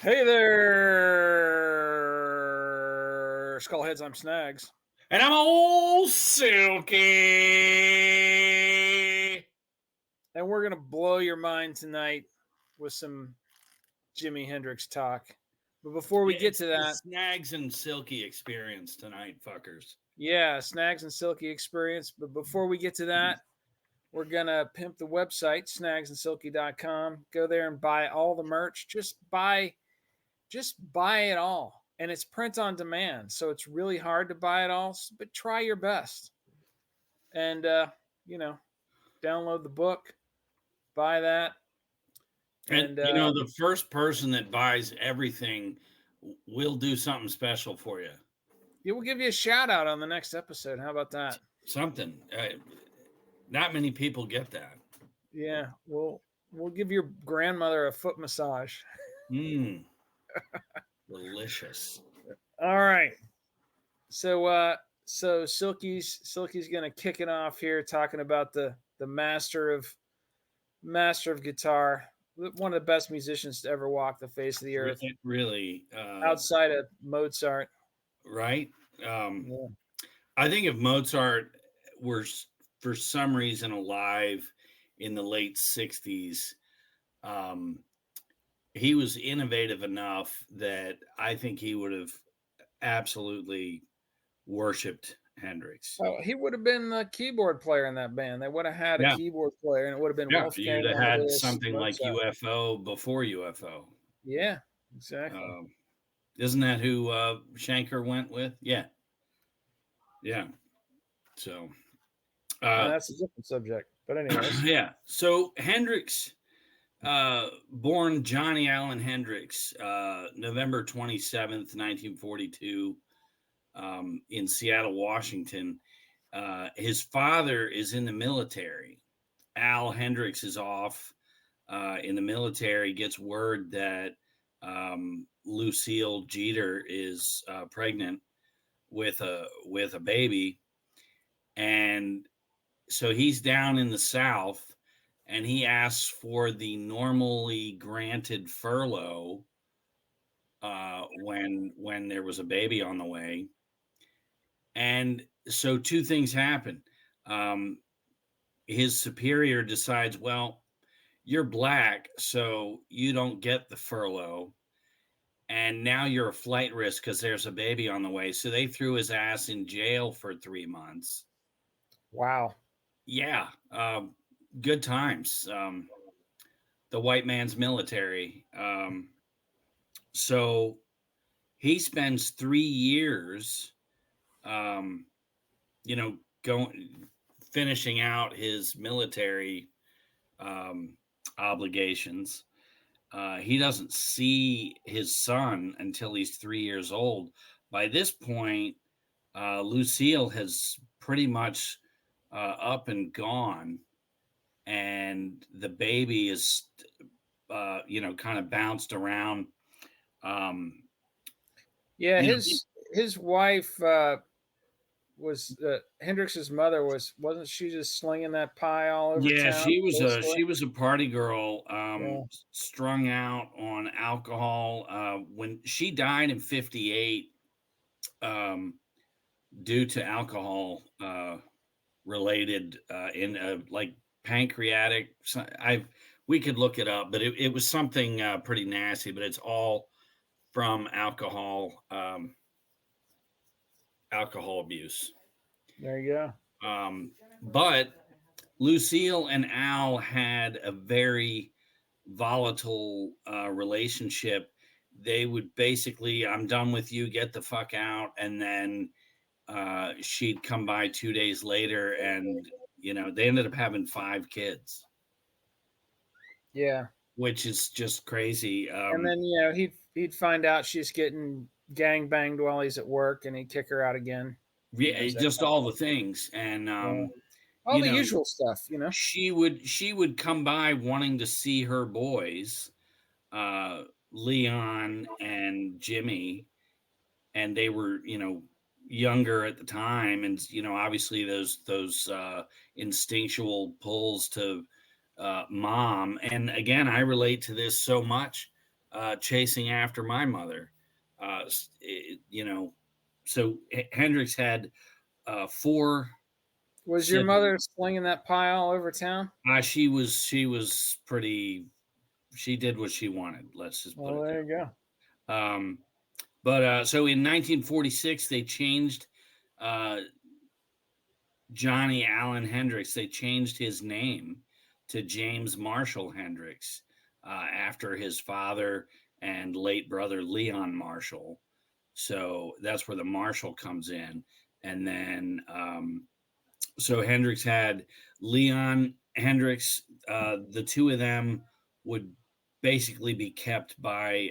Hey there, Skullheads. I'm Snags. And I'm Old Silky. And we're going to blow your mind tonight with some Jimi Hendrix talk. But before we Yeah, get it's to the that, Snags and Silky experience tonight, fuckers. yeah, Snags and Silky experience. But before we get to that, we're going to pimp the website, snagsandsilky.com. Go there and buy all the merch. Just buy it all. And it's print on demand. So it's really hard to buy it all, but try your best. And, you know, download the book, buy that. And And the first person that buys everything will do something special for you. yeah, we'll give you a shout out on the next episode. How about that? Something. Not many people get that. Yeah, we'll give your grandmother a foot massage. Mmm. Delicious. All right. So Silky's gonna kick it off here, talking about the master of guitar, one of the best musicians to ever walk the face of the earth, Really. outside of Mozart. Right? Yeah. I think if Mozart were for some reason alive in the late 60s, he was innovative enough that I think he would have absolutely worshipped Hendrix. Oh, he would have been the keyboard player in that band. They would have had a Yeah. keyboard player, and it would have been Yeah. Wolfgang You'd have had Amadeus something like Mozart. UFO before UFO. Yeah, exactly. Isn't that who Shanker went with? Yeah. Yeah. So That's a different subject. But anyways, yeah. So Hendrix, born Johnny Allen Hendrix, November 27th, 1942, in Seattle, Washington. His father is in the military. Al Hendrix is off in the military, gets word that Lucille Jeter is pregnant with a baby, and so he's down in the South, and he asks for the normally granted furlough when there was a baby on the way. And so two things happen. His superior decides, well, you're black, so you don't get the furlough. And now you're a flight risk because there's a baby on the way. So they threw his ass in jail for 3 months. wow. Yeah. Good times. The white man's military. So he spends 3 years, going finishing out his military obligations. He doesn't see his son until he's 3 years old. By this point, Lucille has pretty much up and gone, and the baby is, kind of bounced around. Yeah, You know, his wife was Hendrix's mother wasn't she just slinging that pie all over yeah, town? she was a party girl, Yeah. strung out on alcohol. When she died in '58, due to alcohol related in like pancreatic. We could look it up, but it was something pretty nasty. But it's all from alcohol abuse. There you go. But Lucille and Al had a very volatile relationship. They would basically, I'm done with you, get the fuck out. And then she'd come by 2 days later, and, they ended up having 5 kids, Yeah. which is just crazy. And then he'd find out she's getting gang banged while he's at work, and he'd kick her out again. Yeah, just all the things. And, Yeah. All the usual stuff, she would come by wanting to see her boys, Leon and Jimmy, and they were, younger at the time, and obviously those instinctual pulls to mom. And again, I relate to this so much. chasing after my mother. You know, so Hendrix had four Was your siblings. mother slinging that pie all over town? She was pretty. She did what she wanted. Let's just put Well, it there you go. there. But so in 1946 they changed uh, Johnny Allen Hendrix. They changed his name to James Marshall Hendrix after his father and late brother Leon Marshall. So that's where the Marshall comes in, and then so Hendrix had Leon Hendrix. The two of them would basically be kept by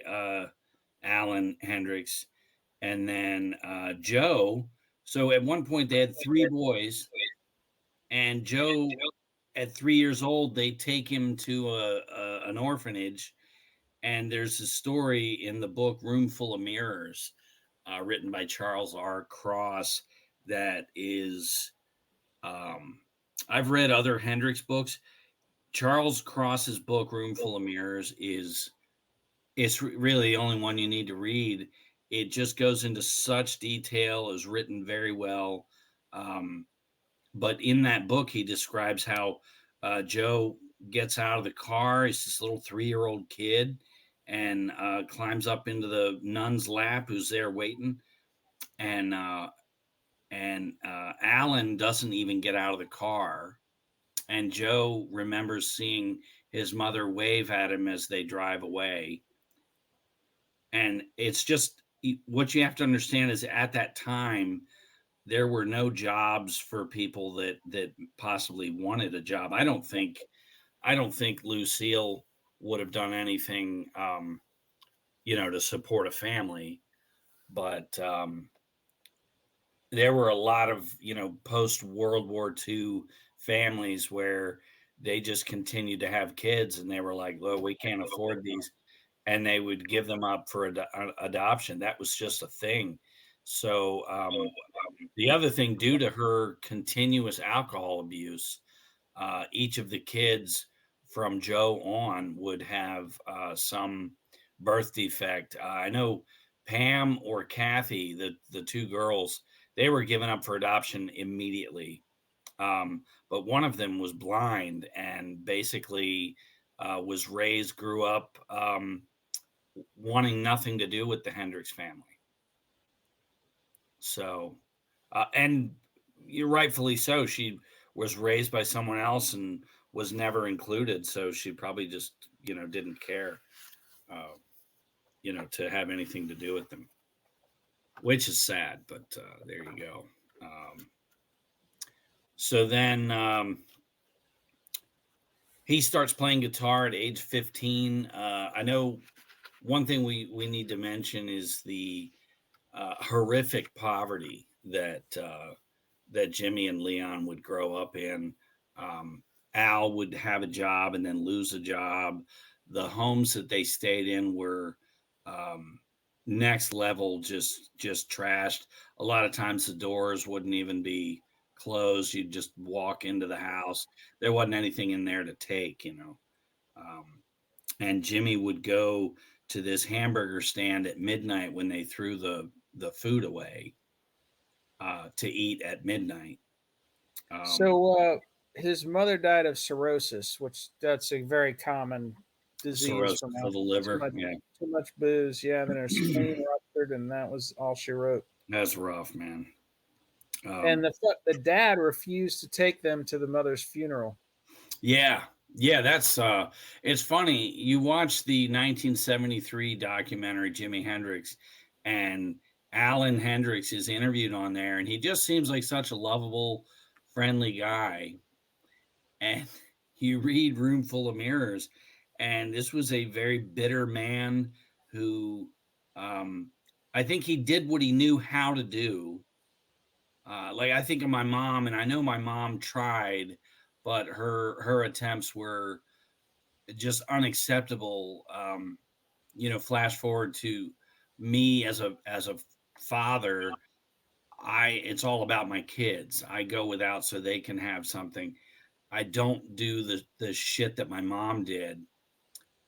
Alan Hendrix, and then Joe. So at one point they had three boys, and Joe, at 3 years old, they take him to an orphanage. And there's a story in the book Room Full of Mirrors, written by Charles R. Cross, that is um, I've read other Hendrix books. Charles Cross's book Room Full of Mirrors is it's really the only one you need to read. It just goes into such detail, is written very well. Um, but in that book, he describes how Joe gets out of the car. He's this little 3-year-old kid and climbs up into the nun's lap, who's there waiting. And Alan doesn't even get out of the car. And Joe remembers seeing his mother wave at him as they drive away. And it's just what you have to understand is at that time, there were no jobs for people that possibly wanted a job. I don't think Lucille would have done anything, to support a family. But there were a lot of post World War II families where they just continued to have kids, and they were like, "Well, we can't afford these," and they would give them up for adoption. That was just a thing. So the other thing, due to her continuous alcohol abuse, each of the kids from Joe on would have some birth defect. I know Pam or Kathy, the two girls, they were given up for adoption immediately. But one of them was blind and basically grew up wanting nothing to do with the Hendrix family. So, and you're rightfully so. She was raised by someone else and was never included. So she probably just, didn't care, uh, to have anything to do with them, which is sad, but there you go. So then he starts playing guitar at age 15. I know one thing we need to mention is the horrific poverty that Jimi and Leon would grow up in. Al would have a job and then lose a job. The homes that they stayed in were next level, just trashed. A lot of times the doors wouldn't even be closed. You'd just walk into the house. There wasn't anything in there to take. Um, and Jimi would go to this hamburger stand at midnight when they threw the food away to eat at midnight. So his mother died of cirrhosis, which that's a very common disease from Cirrhosis of the too liver. much Yeah, too much booze. Yeah, then her spleen ruptured, and that was all she wrote. that's rough, man. And the dad refused to take them to the mother's funeral. Yeah, yeah, that's it's funny. You watch the 1973 documentary Jimi Hendrix, and Alan Hendrix is interviewed on there, and he just seems like such a lovable, friendly guy. And you read Room Full of Mirrors, and this was a very bitter man who, um, I think he did what he knew how to do. Like I think of my mom, and I know my mom tried, but her attempts were just unacceptable. Flash forward to me as a father, it's all about my kids. I go without so they can have something. I don't do the shit that my mom did,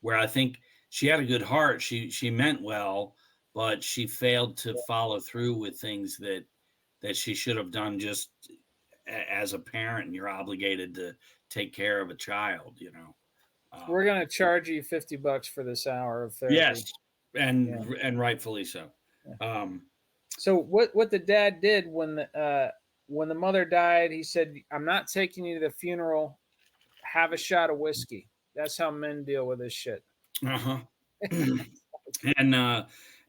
where I think she had a good heart. She meant well, but she failed to follow through with things that she should have done. Just as a parent, you're obligated to take care of a child. We're gonna charge you $50 for this hour of therapy. Yes, Yeah. and rightfully so. Yeah. Um, So what the dad did when the mother died, he said, "I'm not taking you to the funeral. Have a shot of whiskey." That's how men deal with this shit. uh-huh. And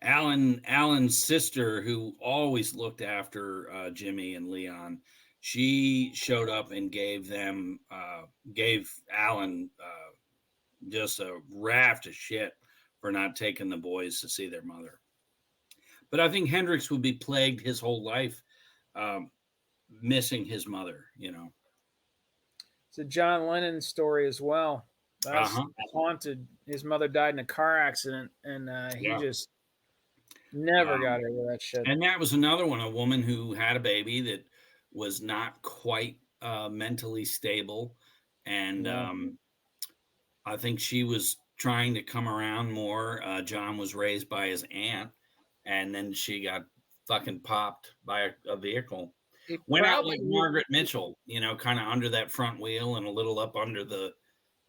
Alan's sister, who always looked after Jimmy and Leon, she showed up and gave Alan just a raft of shit for not taking the boys to see their mother. But I think Hendrix would be plagued his whole life, um, missing his mother. It's a John Lennon story as well. That's Uh-huh. haunted. His mother died in a car accident, and he Yeah. just never got Um, over that shit. and that was another one, a woman who had a baby that was not quite mentally stable. And Yeah. I think she was trying to come around more. John was raised by his aunt, and then she got fucking popped by a vehicle. He Went out like probably, Margaret Mitchell, kind of under that front wheel and a little up under the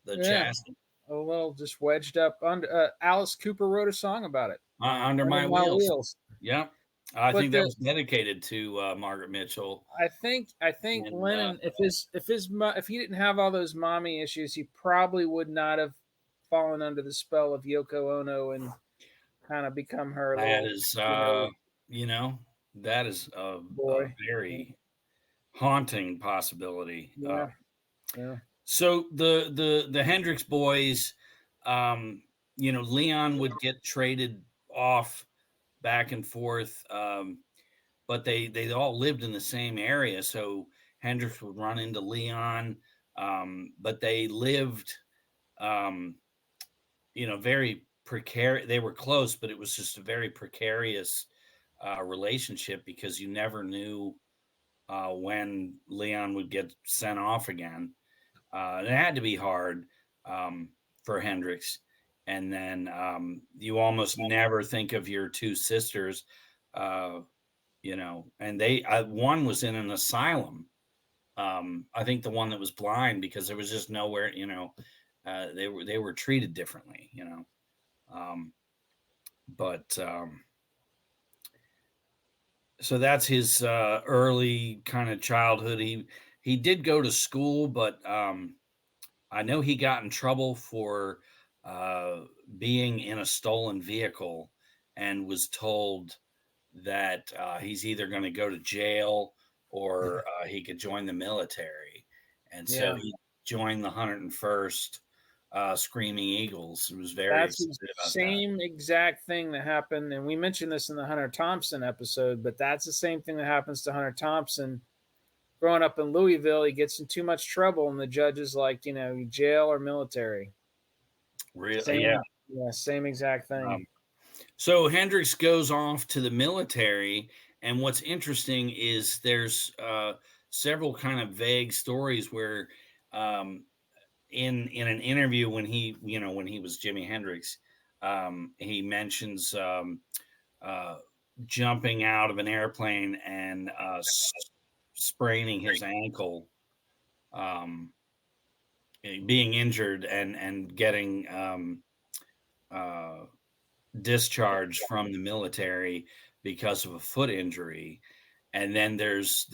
yeah, chassis. a little just wedged up under. Alice Cooper wrote a song about it. Under Under my my wheels. wheels. Yep. I But think that was dedicated to Margaret Mitchell. I think And Lennon, if he didn't have all those mommy issues, he probably would not have fallen under the spell of Yoko Ono and kind of become her that little, is, you know, that is a boy. very haunting possibility. Yeah, yeah, So the Hendrix boys, Leon would get traded off back and forth, but they all lived in the same area. So Hendrix would run into Leon, but they lived, um, very precarious. They were close, but it was just a very precarious relationship because you never knew when Leon would get sent off again. It had to be hard for Hendrix. And then you almost never think of your two sisters, uh, and one was in an asylum. I think the one that was blind because there was just nowhere, they were treated differently, but so that's his early kind of childhood. He did go to school, but I know he got in trouble for uh, being in a stolen vehicle and was told that he's either going to go to jail or he could join the military. And so yeah. he joined the 101st Screaming Eagles. He was very That's the excited about that. same exact thing that happened, and we mentioned this in the Hunter Thompson episode. But that's the same thing that happens to Hunter Thompson. Growing up in Louisville, he gets in too much trouble, and the judge is like, jail or military. Really? Yeah. Same, yeah, same exact thing. So Hendrix goes off to the military, and what's interesting is there's several kind of vague stories where, in an interview when he was Jimi Hendrix, he mentions jumping out of an airplane and spraining his ankle, um, being injured and getting discharged from the military because of a foot injury. And then there's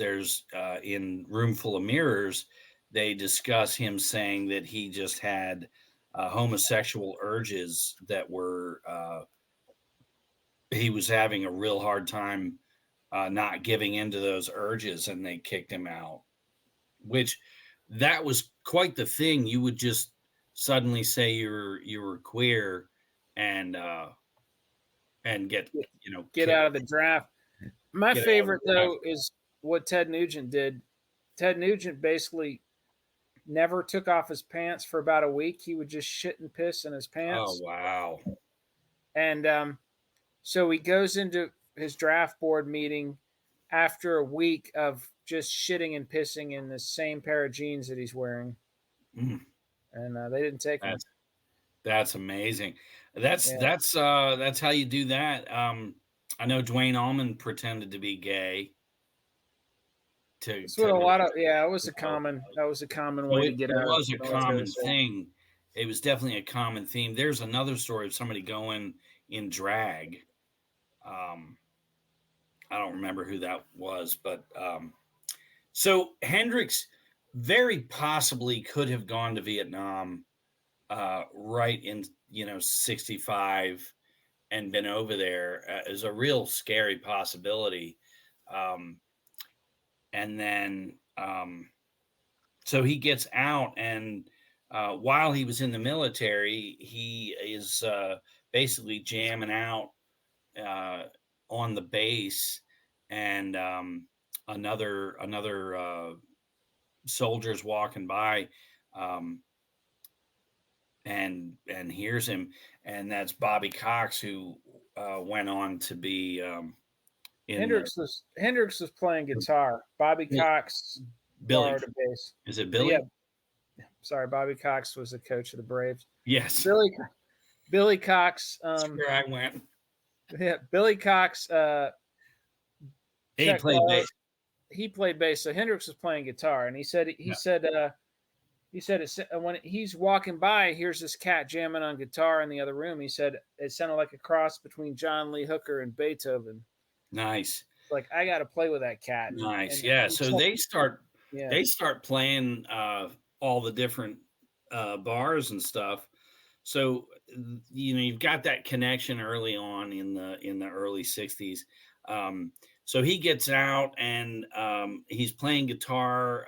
in Room Full of Mirrors, they discuss him saying that he just had homosexual urges that were he was having a real hard time not giving into those urges, and they kicked him out. Which that was quite the thing. You would just suddenly say you were queer and get Get kicked. out of the draft. My Get out of favorite the draft. though is what Ted Nugent did. Ted Nugent basically never took off his pants for about a week. He would just shit and piss in his Oh pants, wow. and so he goes into his draft board meeting after a week of just shitting and pissing in the same pair of jeans that he's wearing, Mm, and they didn't take him. that's amazing. That's Yeah. that's how you do that. I know Dwayne Allman pretended to be gay It's to what a lot of it was you a know, common so way to it get it out of was a military common service. thing. It was definitely a common theme. There's another story of somebody going in drag. Um, I don't remember who that was, but so Hendrix very possibly could have gone to Vietnam right in 65 and been over there is a real scary possibility. Um, and then so he gets out, and while he was in the military, he is basically jamming out uh, on the base, and another soldier's walking by. Um, and hears him, and that's Bobby Cox, who went on to be in Hendrix was playing guitar. Bobby the Cox Billy. borrowed a bass. Is it But yeah, Billy? sorry, Bobby Cox was the coach of the Braves. Yes, Billy Cox, that's where I went. yeah, Billy Cox, He Chuck played Barr, bass. he played bass. So Hendrix was playing guitar, and Yeah. he said when he's walking by, here's this cat jamming on guitar in the other room. He said it sounded like a cross between John Lee Hooker and Beethoven. Nice, Like I got to play with that cat, nice. and Yeah. he So said, yeah, they start playing all the different bars and stuff. So you've got that connection early on in the early '60s. So he gets out, and he's playing guitar.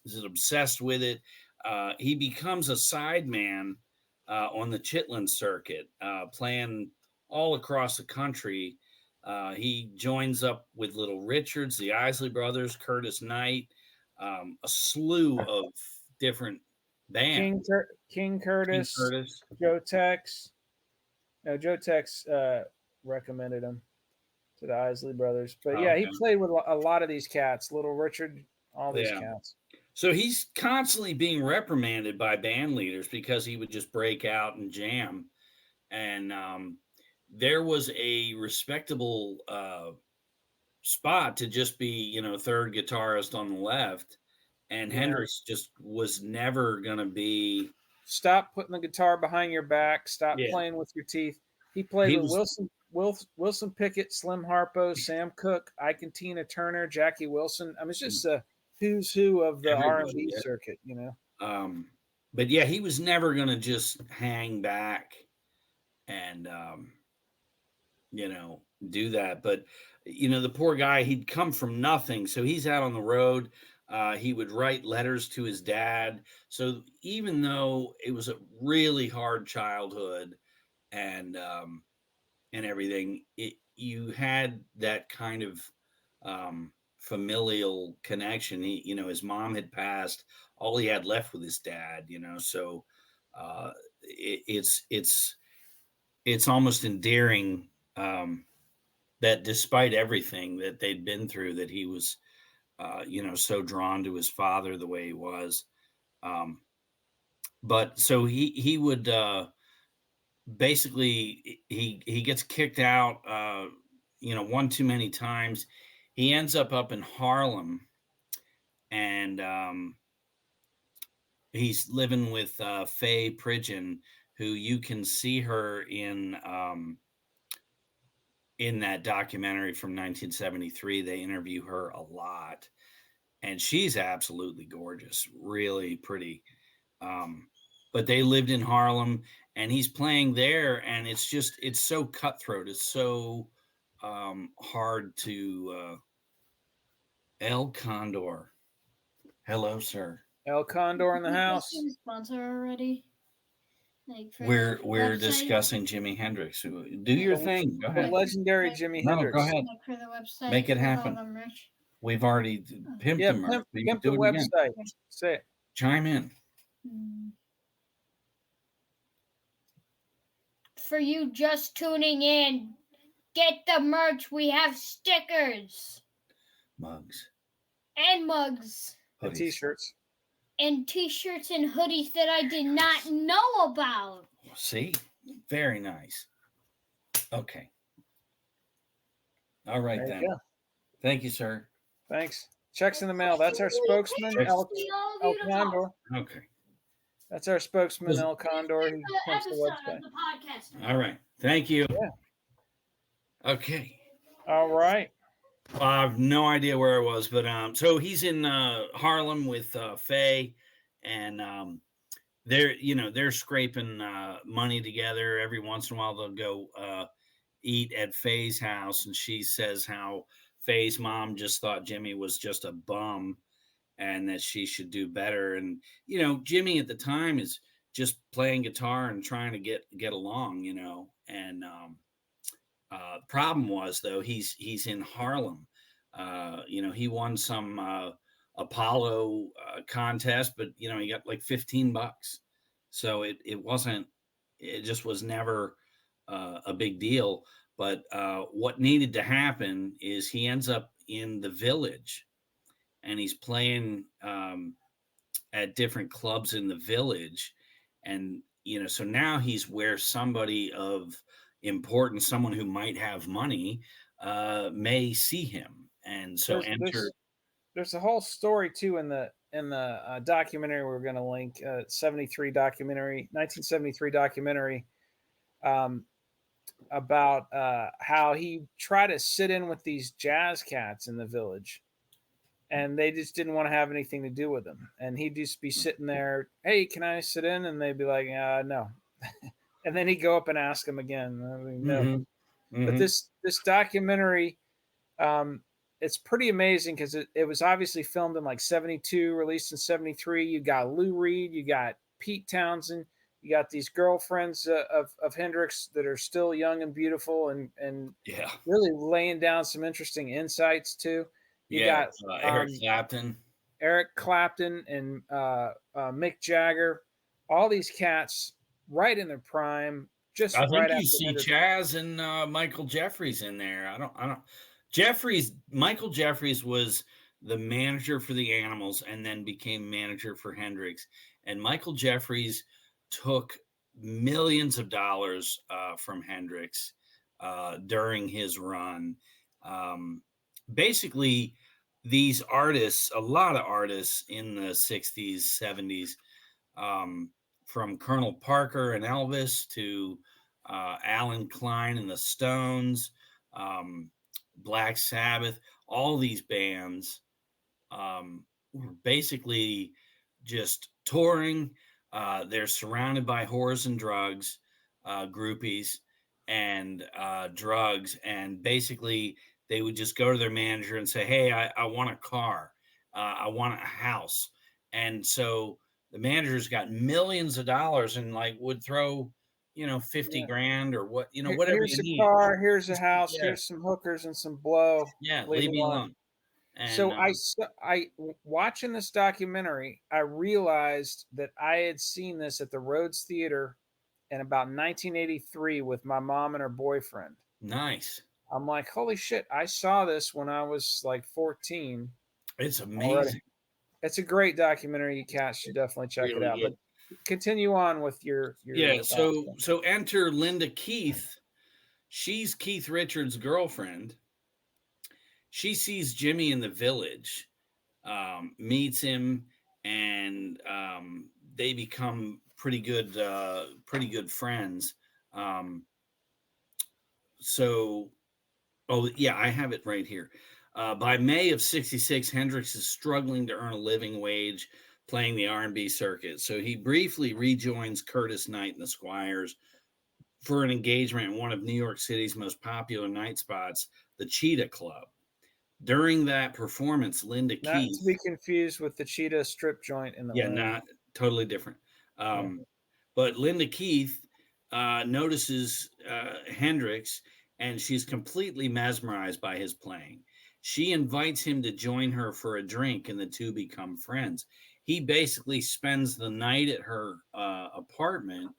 Is obsessed with it. He becomes a sideman on the Chitlin circuit, playing all across the country. He joins up with Little Richards, the Isley Brothers, Curtis Knight, a slew of different bands. King King Curtis, Curtis. Joe Tex. No, Joe Tex recommended him to the Isley Brothers. But Oh, yeah, he okay. played with a lot of these cats, Little Richard, all these Yeah. cats. So he's constantly being reprimanded by band leaders because he would just break out and jam. And there was a respectable spot to just be, third guitarist on the left. And Yeah. Hendrix just was never going to be. Stop putting the guitar behind your back. Stop Yeah. playing with your teeth. He played He with was, Wilson Pickett, Slim Harpo, Sam Cooke, Ike and Tina Turner, Jackie Wilson. I mean, it's just a who's who of the R&B yeah. circuit, But yeah, he was never going to just hang back and, do that. But, the poor guy, he'd come from nothing. So he's out on the road. He would write letters to his dad. So even though it was a really hard childhood and everything, you had that kind of familial connection. His mom had passed. All he had left with his dad. So it's almost endearing that despite everything that they'd been through, that he was so drawn to his father the way he was. But so he would basically he gets kicked out one too many times. He ends up in Harlem, and he's living with Faye Pridgeon, who you can see her in that documentary from 1973. They interview her a lot, and she's absolutely gorgeous, really pretty. But they lived in Harlem, and he's playing there, and it's so cutthroat. It's so hard to El Condor. Hello, sir. El Condor in the house. Sponsor already. Like We're discussing Jimi Hendrix. Do your thing. Go The ahead. legendary Jimi Hendrix. Go ahead. Like for the website. Make it happen. We've already pimped Yeah, him. pimp the website. Say it. Chime in. For you just tuning in, get the merch. We have stickers. Mugs. And mugs. And t-shirts. And t-shirts and hoodies that I did not know about. See, Very nice. Okay. All right, There then. you go. Thank you, sir. Thanks. Checks in the mail. That's our spokesman, El Condor. Okay. That's our spokesman, El Condor. He pumps the website. All right. Thank you. Yeah. Okay. All right. I have no idea where I was, but so he's in Harlem with Faye, and they're scraping money together. Every once in a while, they'll go eat at Faye's house, and she says how Faye's mom just thought Jimi was just a bum and that she should do better. And Jimi at the time is just playing guitar and trying to get along, and problem was, though, he's in Harlem. He won some Apollo contest, but he got like $15. So it wasn't. It just was never a big deal. But what needed to happen is he ends up in the Village, and he's playing at different clubs in the Village, and so now he's where somebody of importance, someone who might have money, may see him, and so there's a whole story too in the documentary we're going to link, 1973 documentary, about how he tried to sit in with these jazz cats in the Village, and they just didn't want to have anything to do with him, and he'd just be sitting there, hey, can I sit in? And they'd be like, no. And then he'd go up and ask him again. No. Mm-hmm. But this documentary, it's pretty amazing because it was obviously filmed in like 72, released in 73. You got Lou Reed, you got Pete Townsend, you got these girlfriends of Hendrix that are still young and beautiful, and really laying down some interesting insights too. You got Eric Clapton and Mick Jagger, all these cats right in their prime. Just I right think after you see Hendrix. Chaz and Michael Jeffries in there. I don't. Michael Jeffries was the manager for the Animals and then became manager for Hendrix. And Michael Jeffries took millions of dollars from Hendrix during his run. Basically, these artists, a lot of artists in the 60s, 70s, from Colonel Parker and Elvis to Alan Klein and the Stones, Black Sabbath, all these bands were basically just touring. They're surrounded by whores and drugs, groupies, and drugs. And basically, they would just go to their manager and say, hey, I want a car. I want a house. And so the managers got millions of dollars and would throw, 50 grand or whatever here's you a need. Car, here's a house, here's some hookers and some blow. Yeah, leave me alone. And, so I watching this documentary, I realized that I had seen this at the Rhodes Theater in about 1983 with my mom and her boyfriend. Nice. I'm like, holy shit, I saw this when I was like 14. It's amazing. Already. It's a great documentary. You cats should definitely check it out. Good. But continue on with your so enter Linda Keith. She's Keith Richards' girlfriend. She sees Jimi in the Village, meets him, and they become pretty good friends. I have it right here. By May of 66, Hendrix is struggling to earn a living wage playing the R&B circuit. So he briefly rejoins Curtis Knight and the Squires for an engagement in one of New York City's most popular night spots, the Cheetah Club. During that performance, Linda Keith... Not to be confused with the Cheetah strip joint in the not totally different. But Linda Keith notices Hendrix, and she's completely mesmerized by his playing. She invites him to join her for a drink, and the two become friends. He basically spends the night at her apartment.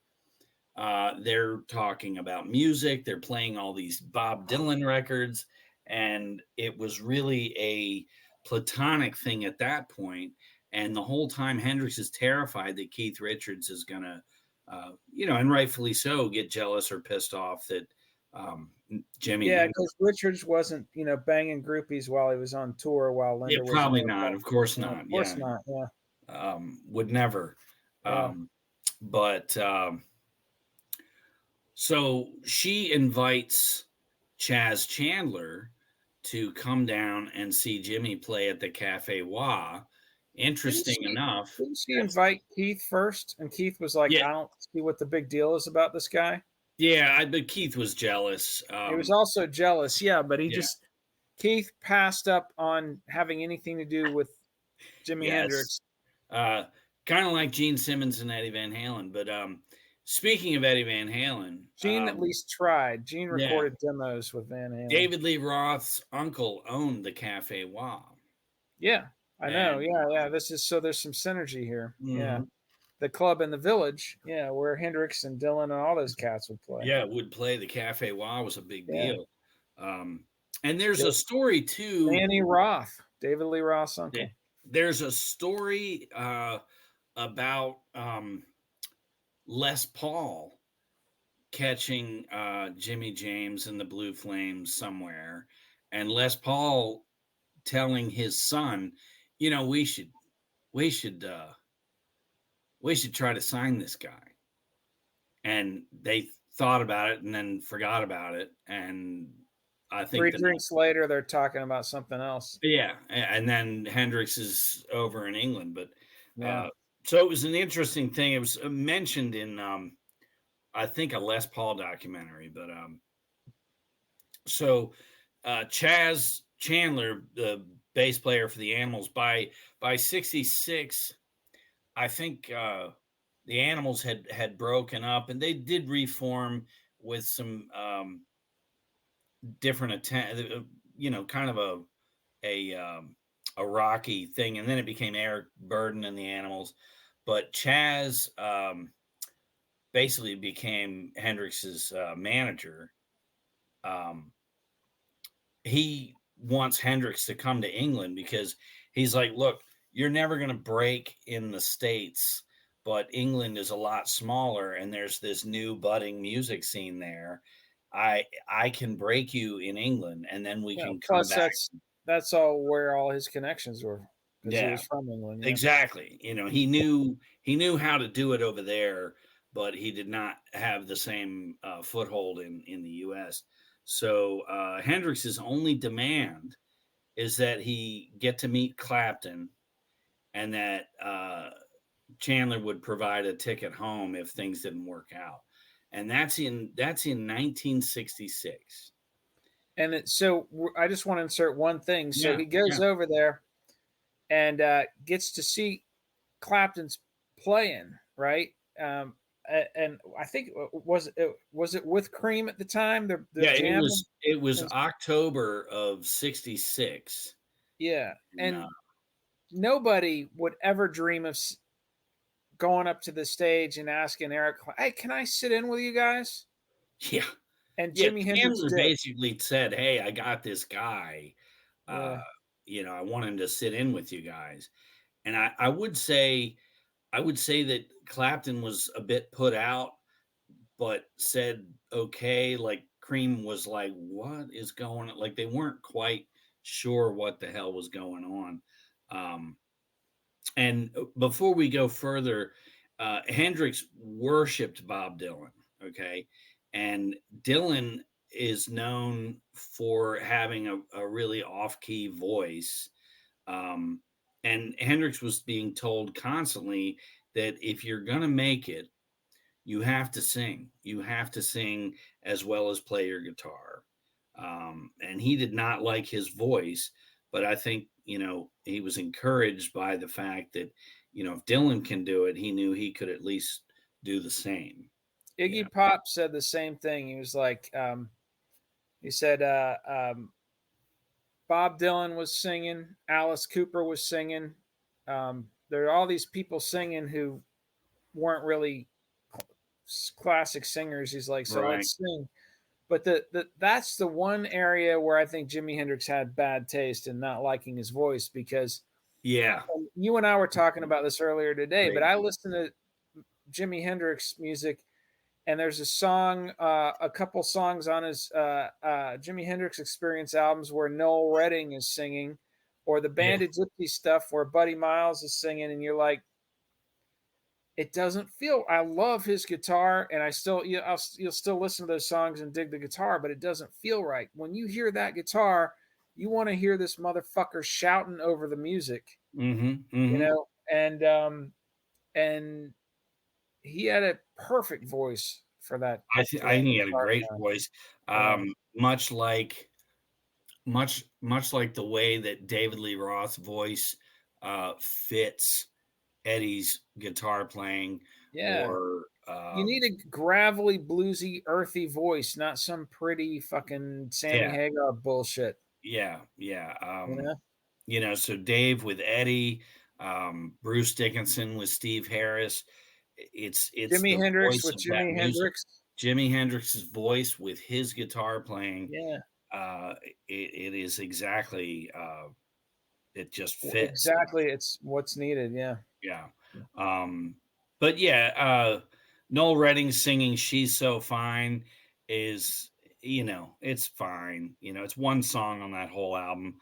They're talking about music. They're playing all these Bob Dylan records, and it was really a platonic thing at that point. And the whole time, Hendrix is terrified that Keith Richards is going to and rightfully so, get jealous or pissed off that Jimi Yeah, Hendrix. because Richards wasn't, banging groupies while he was on tour while Yeah, Linda was in probably her not. band. Of course Yeah, of not. course Yeah, not. Yeah. would never. Yeah. But so she invites Chaz Chandler to come down and see Jimi play at the Cafe Wah. Didn't Interesting she enough. didn't she invite Keith first? And Keith was like, Yeah, I don't see what the big deal is about this guy. yeah. But Keith was jealous. He was also jealous, yeah, but Yeah. Keith passed up on having anything to do with Jimi Yes. Hendrix. Kind of like Gene Simmons and Eddie Van Halen. But speaking of Eddie Van Halen, Gene at least tried. Gene yeah, recorded demos with Van Halen. David Lee Roth's uncle owned the Cafe Wah. Yeah, I know. And, Yeah. There's some synergy here. Yeah. mhm. The club in the village, yeah, where Hendrix and Dylan and all those cats would play. Yeah, would play the Cafe Wah was a big Yeah. deal. And there's a story too. Danny Roth, David Lee Roth's uncle. There's a story about Les Paul catching Jimmy James and the Blue Flames somewhere, and Les Paul telling his son, we should try to sign this guy. And they thought about it and then forgot about it. And I think 3 drinks later, they're talking about something else. Yeah. And then Hendrix is over in England. But yeah. So it was an interesting thing. It was mentioned in, I think, a Les Paul documentary. But so Chaz Chandler, the bass player for the Animals, by 66, I think the Animals had broken up, and they did reform with some different kind of a rocky thing, and then it became Eric Burden and the Animals. But Chaz basically became Hendrix's manager. He wants Hendrix to come to England because he's like, look, you're never going to break in the States, but England is a lot smaller and there's this new budding music scene there. I can break you in England and then we can come back. That's all where all his connections were. Yeah, he was from England. Yeah. Exactly. He knew how to do it over there, but he did not have the same foothold in the US. So Hendrix's only demand is that he get to meet Clapton and that Chandler would provide a ticket home if things didn't work out. And that's in 1966. And so I just want to insert one thing. So he goes over there and gets to see Clapton's playing, right? And I think was it with Cream at the time? The jam? It was October of 66. Yeah, and nobody would ever dream of going up to the stage and asking Eric, "Hey, can I sit in with you guys?" Yeah, and Jimi Hendrix basically said, "Hey, I got this guy. I want him to sit in with you guys." And I would say that Clapton was a bit put out, but said okay. Like Cream was like, "What is going on?" Like they weren't quite sure what the hell was going on. And before we go further, Hendrix worshipped Bob Dylan. Okay, and Dylan is known for having a really off-key voice. And Hendrix was being told constantly that if you're going to make it, you have to sing. You have to sing as well as play your guitar. And he did not like his voice, but I think, he was encouraged by the fact that, if Dylan can do it, he knew he could at least do the same. Iggy Pop said the same thing. He was like, he said, Bob Dylan was singing, Alice Cooper was singing. There are all these people singing who weren't really classic singers. He's like, so let's sing. But that's the one area where I think Jimi Hendrix had bad taste in not liking his voice, because you and I were talking about this earlier today, but I listened to Jimi Hendrix music, and there's a song, a couple songs on his Jimi Hendrix Experience albums where Noel Redding is singing, or the Yeah. Banded Gypsy stuff where Buddy Miles is singing, and you're like, it doesn't feel. I love his guitar, and I still you'll still listen to those songs and dig the guitar, but it doesn't feel right when you hear that guitar. You want to hear this motherfucker shouting over the music, Mm-hmm. you Mm-hmm. know, and he had a perfect voice for that. I For think that he had a guitar great sound. voice. Yeah. Much like the way that David Lee Roth's voice fits Eddie's guitar playing, Yeah. or You need a gravelly, bluesy, earthy voice, not some pretty fucking Sammy yeah, Hagar bullshit. yeah. You know? So Dave with Eddie, Bruce Dickinson with Steve Harris. It's Jimi the Hendrix voice with of that Jimi music. Hendrix. Jimi Hendrix's voice with his guitar playing. Yeah. It is exactly. It just fits. Exactly. It's what's needed. Yeah. Yeah. But yeah, Noel Redding singing "She's So Fine" is, it's fine. It's one song on that whole album.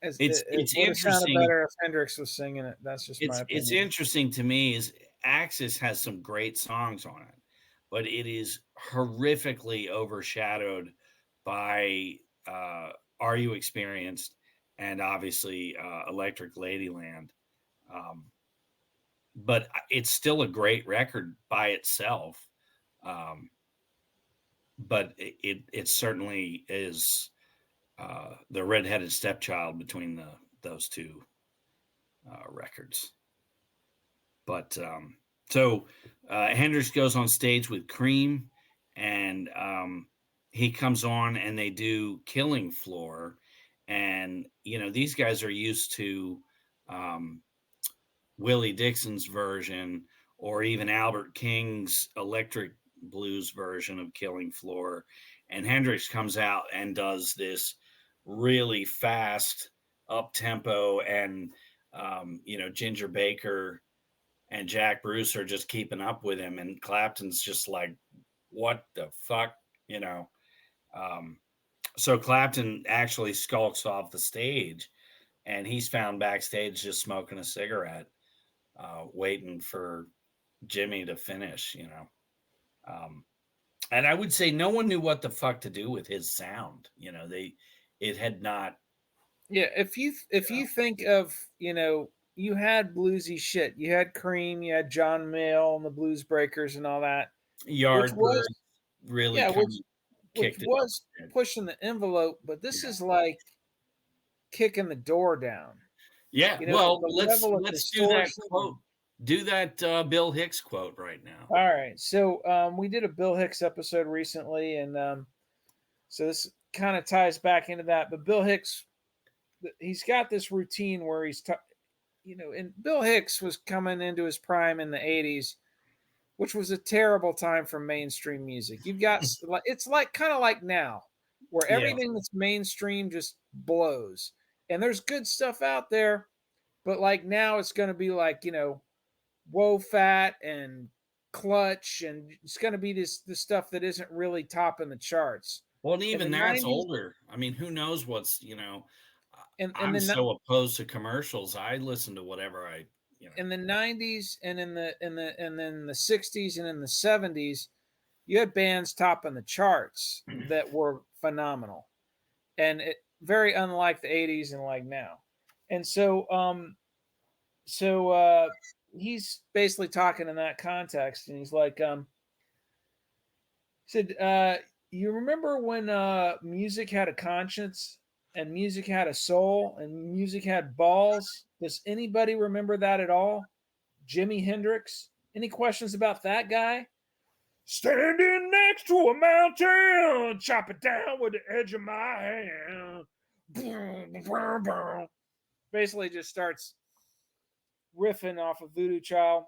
It It's would have sounded interesting. better if Hendrix was singing it. That's just my It's opinion. interesting to me is Axis has some great songs on it, but it is horrifically overshadowed by Are You Experienced, and obviously Electric Ladyland. Um, but it's still a great record by itself. Um, but it certainly is the redheaded stepchild between those two records. But so Hendrix goes on stage with Cream, and he comes on and they do Killing Floor. And, these guys are used to Willie Dixon's version, or even Albert King's electric blues version of Killing Floor. And Hendrix comes out and does this really fast up tempo, and Ginger Baker and Jack Bruce are just keeping up with him, and Clapton's just like, what the fuck, um, so Clapton actually skulks off the stage, and he's found backstage just smoking a cigarette, waiting for Jimmy to finish, and I would say no one knew what the fuck to do with his sound. It had not. Yeah, if you think of, you had bluesy shit. You had Cream, you had John Mayall and the Blues Breakers and all that, which was Yardbirds really yeah, kind which of kicked it was up. pushing the envelope, but this Yeah. is like kicking the door down. Yeah, The let's level of do that distortion. quote. Do that Bill Hicks quote right now. All right, so we did a Bill Hicks episode recently, and so this kind of ties back into that. But Bill Hicks, he's got this routine where and Bill Hicks was coming into his prime in the '80s, which was a terrible time for mainstream music. You've got it's like kind of like now, where Yeah. everything that's mainstream just blows, and there's good stuff out there, but like now it's going to be like Woe Fat and Clutch, and it's going to be this stuff that isn't really topping the charts. Well, and In even the that's 90s, older. I mean, who knows what's, and I'm so opposed to commercials. I listen to whatever in the 90s, and and then the 60s and in the 70s, you had bands topping the charts that were phenomenal, and very unlike the 80s and like now. And so he's basically talking in that context, and he's like, said, you remember when music had a conscience, and music had a soul, and music had balls? Does anybody remember that at all? Jimi Hendrix? Any questions about that guy? Standing next to a mountain, chop it down with the edge of my hand. Basically just starts riffing off of Voodoo Child.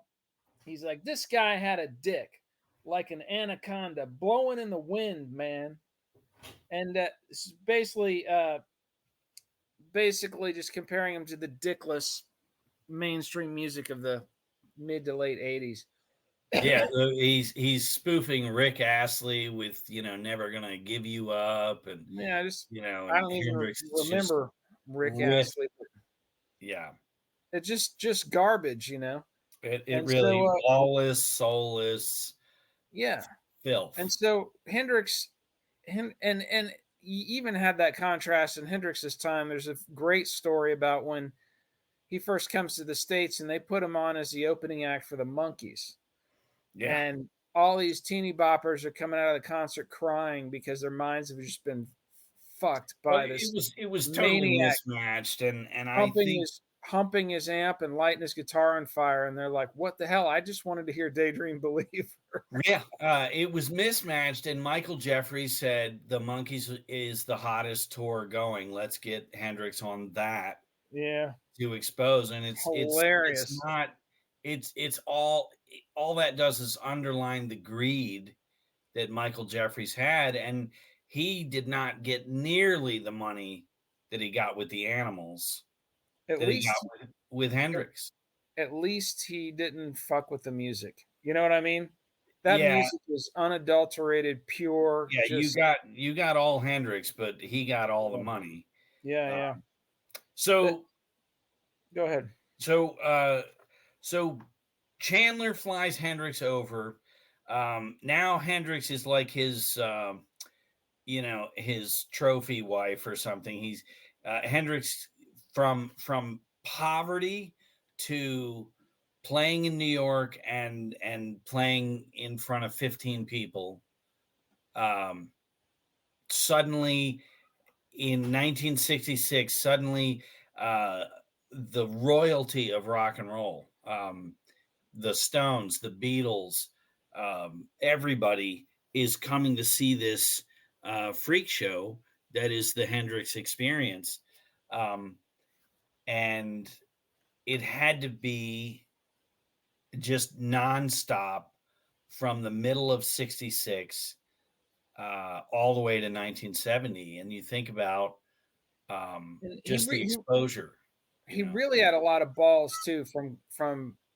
He's like, this guy had a dick like an anaconda blowing in the wind, man. And basically just comparing him to the dickless mainstream music of the mid to late 80s. Yeah, he's spoofing Rick Astley with "Never Gonna Give You Up," and Yeah, I and don't even Hendrix is just remember Rick riff. Astley. Yeah, It's just garbage, it And so, really lawless, soulless yeah, and filth. so Hendrix, and you even had that contrast in Hendrix's time. There's a great story about when he first comes to the States and they put him on as the opening act for the Monkees. Yeah, And all these teeny boppers are coming out of the concert crying because their minds have just been fucked well, by this it was totally maniac mismatched, and I think humping his amp and lighting his guitar on fire. And they're like, what the hell? I just wanted to hear Daydream Believer. yeah, it was mismatched. And Michael Jeffries said the Monkees is the hottest tour going. Let's get Hendrix on that Yeah. to expose. And it's Hilarious. not it's all that does is underline the greed that Michael Jeffries had, and he did not get nearly the money that he got with the Animals At that he got least with Hendrix. at least he didn't fuck with the music. You know what I mean? That Yeah, music was unadulterated, pure, yeah, just you got all Hendrix, but he got all the yeah, money. yeah. Uh, Yeah. But so go ahead. so uh, so Chandler flies Hendrix over. Now Hendrix is like his his trophy wife or something. He's Hendrix from poverty to playing in New York and playing in front of 15 people. Um, Suddenly in 1966, suddenly uh, the royalty of rock and roll, the Stones, the Beatles, everybody is coming to see this freak show that is the Hendrix Experience. Um, and it had to be just nonstop from the middle of 66 all the way to 1970. And you think about And just the exposure, he really had a lot of balls too from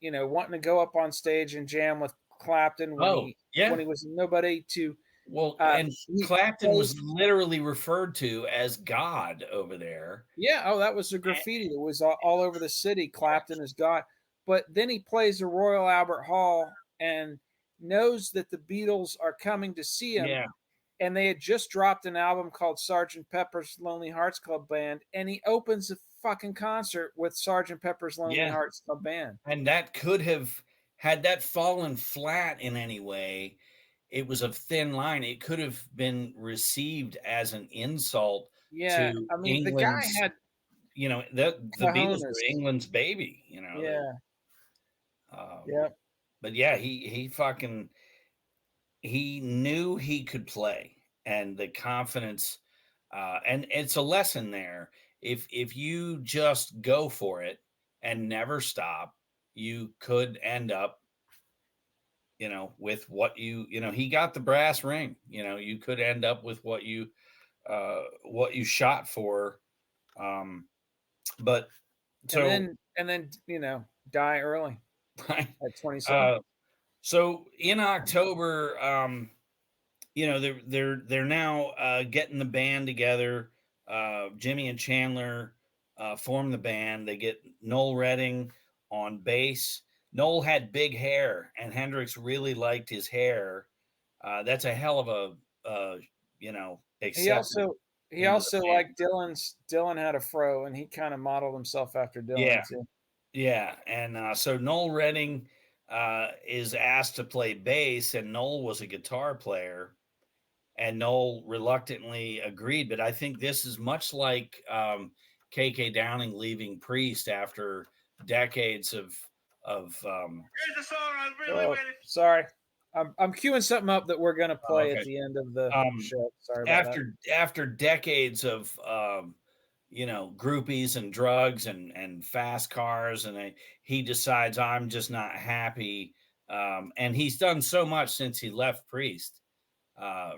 wanting to go up on stage and jam with Clapton Oh, when yeah. he was nobody to Well, uh and he Clapton was plays literally referred to as God over there. yeah, oh, that was a graffiti. It was all over the city. Clapton is God. But then he plays the Royal Albert Hall and knows that the Beatles are coming to see him. Yeah, And they had just dropped an album called Sergeant Pepper's Lonely Hearts Club Band. And he opens the fucking concert with Sergeant Pepper's Lonely yeah. Hearts Club Band. And that could have had that fallen flat in any way. It was a thin line. It could have been received as an insult Yeah. to I mean, the guy England's, had the Beatles were cojones. England's baby, Yeah. um, Yeah. but yeah, he fucking he knew he could play, and the confidence, and it's a lesson there. If you just go for it and never stop, you could end up, with he got the brass ring. You could end up with what you shot for. Um, but And so then, die early at 27. uh, so in October, they're now getting the band together. Jimmy and Chandler form the band. They get Noel Redding on bass. Noel had big hair, and Hendrix really liked his hair. That's a hell of a He acceptance also he into the also band. liked Dylan had a fro and he kind of modeled himself after Yeah, Dylan too. yeah, and so Noel Redding is asked to play bass, and Noel was a guitar player, and Noel reluctantly agreed. But I think this is much like KK Downing leaving Priest after decades of Here's the song I was really Oh, ready. sorry. I'm queuing something up that we're gonna play at okay, the end of the um, show. Sorry about that. after decades of groupies and drugs and fast cars, and he decides, I'm just not happy. And he's done so much since he left Priest,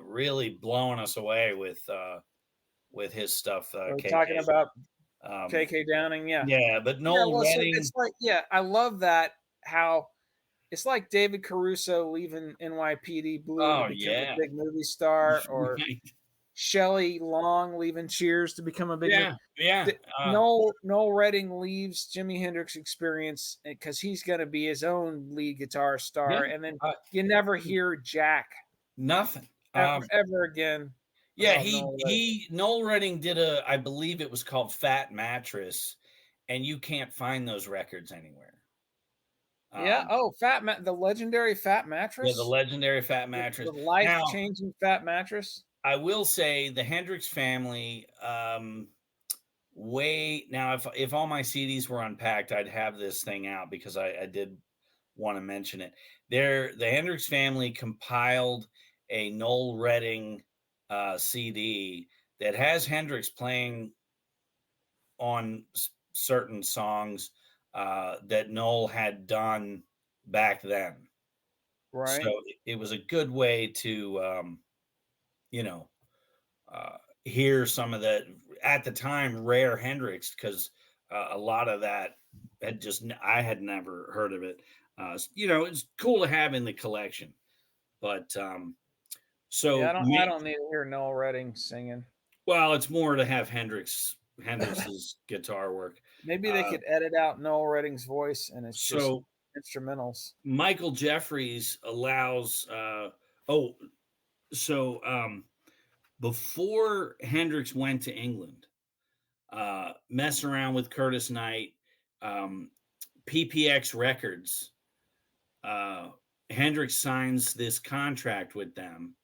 really blowing us away with his stuff. We're talking KK, about um, KK Downing, yeah. yeah, but Yeah, Noel well, so Redding, it's like, yeah, I love that how it's like David Caruso leaving NYPD Blue Oh to become yeah. a big movie star, or Right. Shelley Long leaving Cheers to become a big movie. Yeah. Noel Redding leaves Jimi Hendrix Experience because he's going to be his own lead guitar star, Yeah. and then you never hear Jack Nothing. ever again Yeah, about Noel Redding. Noel Redding did I believe it was called Fat Mattress, and you can't find those records anywhere. Yeah. The legendary Fat Mattress. Yeah, the legendary Fat Mattress. The life-changing Fat Mattress. I will say the Hendrix family, if all my CDs were unpacked, I'd have this thing out because I did want to mention it. The Hendrix family compiled a Noel Redding CD that has Hendrix playing on certain songs that Noel had done back then. Right. So it was a good way to, hear some of the, at the time, rare Hendrix, because a lot of that I had never heard of it. It's cool to have in the collection. But I don't need to hear Noel Redding singing. Well, it's more to have Hendrix's guitar work. Maybe they could edit out Noel Redding's voice and it's just instrumentals. Michael Jeffries allows before Hendrix went to England, messing around with Curtis Knight, PPX Records, Hendrix signs this contract with them,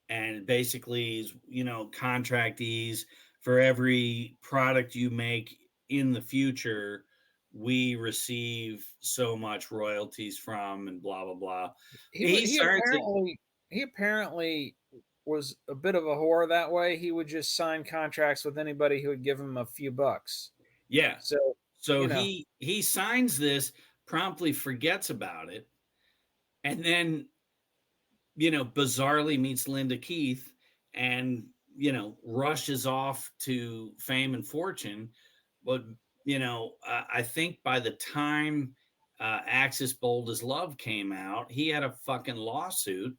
and basically, contractees for every product you make in the future, we receive so much royalties from, and blah blah blah. He apparently was a bit of a whore that way. He would just sign contracts with anybody who would give him a few bucks. Yeah. So he signs this, promptly forgets about it, and then bizarrely meets Linda Keith and rushes off to fame and fortune. But I think by the time Axis Bold as Love came out, he had a fucking lawsuit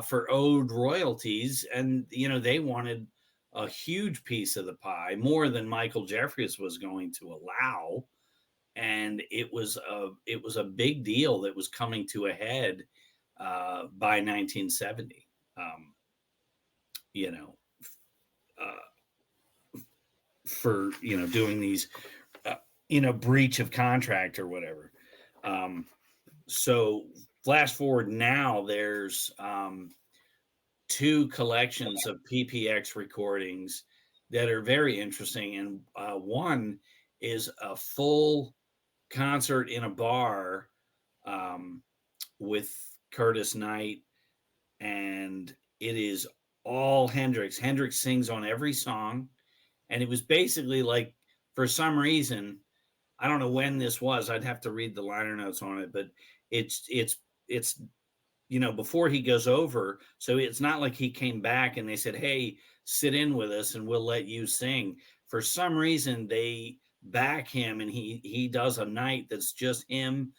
for owed royalties, and they wanted a huge piece of the pie, more than Michael Jeffries was going to allow. And it was a big deal that was coming to a head by 1970. For doing these breach of contract or whatever. So flash forward now, there's two collections of PPX recordings that are very interesting, and one is a full concert in a bar with Curtis Knight, and it is all Hendrix. Hendrix sings on every song, and it was basically like, for some reason, I don't know when this was, I'd have to read the liner notes on it, but it's before he goes over, so it's not like he came back and they said, hey, sit in with us and we'll let you sing. For some reason, they back him, and he does a night that's just him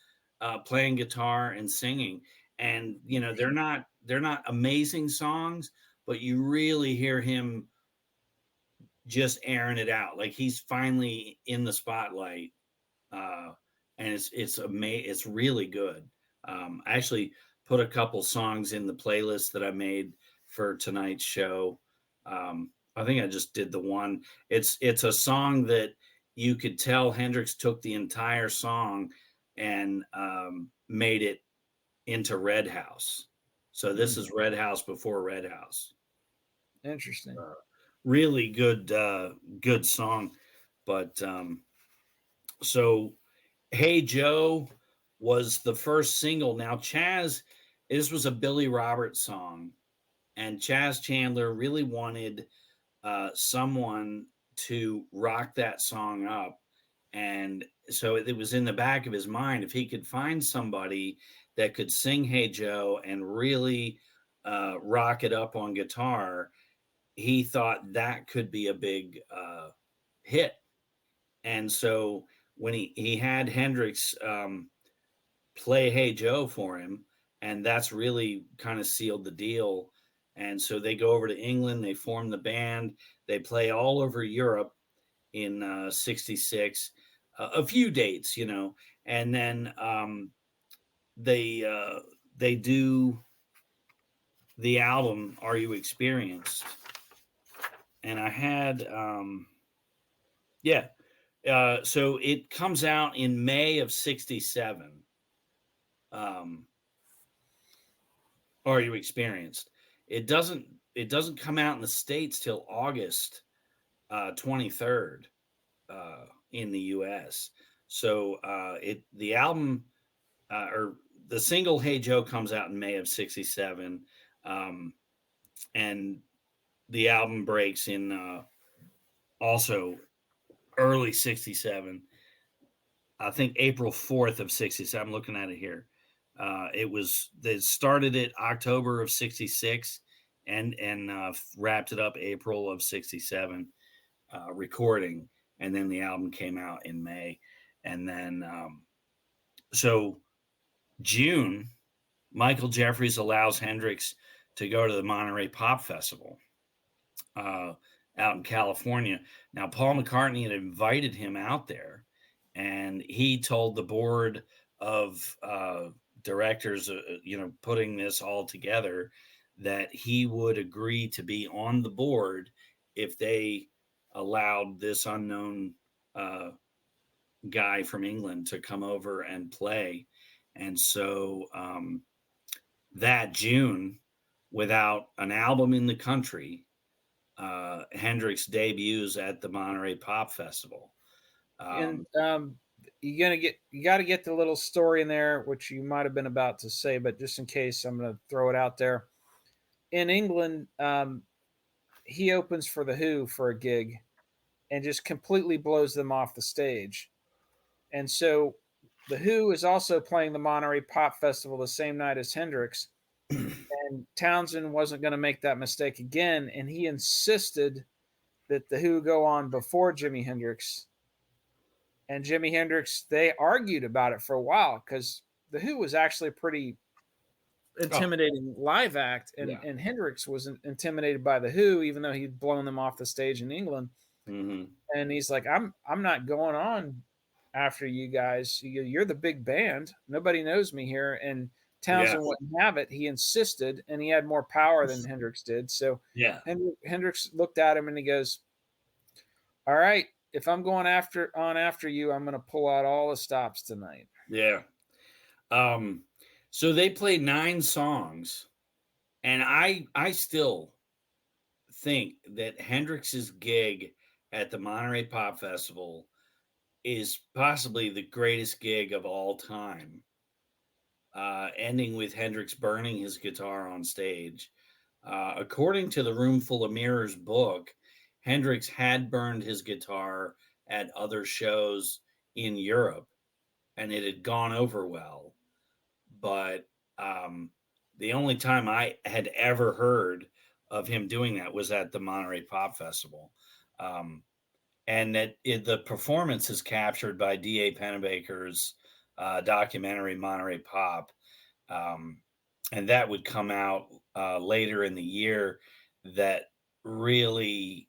playing guitar and singing. And they're not amazing songs, but you really hear him just airing it out, like he's finally in the spotlight, and it's really good. I actually put a couple songs in the playlist that I made for tonight's show. I think I just did the one. It's a song that you could tell Hendrix took the entire song and made it into Red House. So this is Red House before Red House. Interesting. Really good song. But so Hey Joe was the first single. Now this was a Billy Roberts song, and Chaz Chandler really wanted someone to rock that song up, and so it was in the back of his mind, if he could find somebody that could sing Hey Joe and really rock it up on guitar, he thought that could be a big hit. And so when he had Hendrix play Hey Joe for him, and that's really kind of sealed the deal. And so they go over to England, they form the band, they play all over Europe in '66, a few dates, and then they do the album Are You Experienced? And I had so it comes out in May of '67. Are You Experienced? It doesn't come out in the States till August 23rd in the US. So the album or the single Hey Joe comes out in May of '67, and the album breaks in also early '67. I think April 4th of '67. I'm looking at it here. They started it October of '66 and wrapped it up April of '67 recording, and then the album came out in May, and then so June, Michael Jeffries allows Hendrix to go to the Monterey Pop Festival out in California. Now, Paul McCartney had invited him out there, and he told the board of directors, putting this all together, that he would agree to be on the board if they allowed this unknown guy from England to come over and play. And so that June, without an album in the country, Hendrix debuts at the Monterey Pop Festival. And you got to get the little story in there, which you might have been about to say, but just in case, I'm going to throw it out there. In England, he opens for the Who for a gig, and just completely blows them off the stage. And so, the Who is also playing the Monterey Pop Festival the same night as Hendrix, and Townsend wasn't going to make that mistake again, and he insisted that the Who go on before Jimi Hendrix. And Jimi Hendrix, they argued about it for a while because the Who was actually a pretty intimidating live act, and Hendrix was intimidated by the Who, even though he'd blown them off the stage in England. Mm-hmm. And he's like, I'm not going on after you guys. You're the big band. Nobody knows me here. And Townsend wouldn't have it. He insisted, and he had more power than Hendrix did. So Hendrix looked at him and he goes, all right, if I'm going after you, I'm going to pull out all the stops tonight. Yeah. So they played 9 songs, and I still think that Hendrix's gig at the Monterey Pop Festival is possibly the greatest gig of all time, ending with Hendrix burning his guitar on stage. According to the Room Full of Mirrors book, Hendrix had burned his guitar at other shows in Europe, and it had gone over well. But the only time I had ever heard of him doing that was at the Monterey Pop Festival. And that the performance is captured by D.A. Pennebaker's documentary Monterey Pop. And that would come out later in the year, that really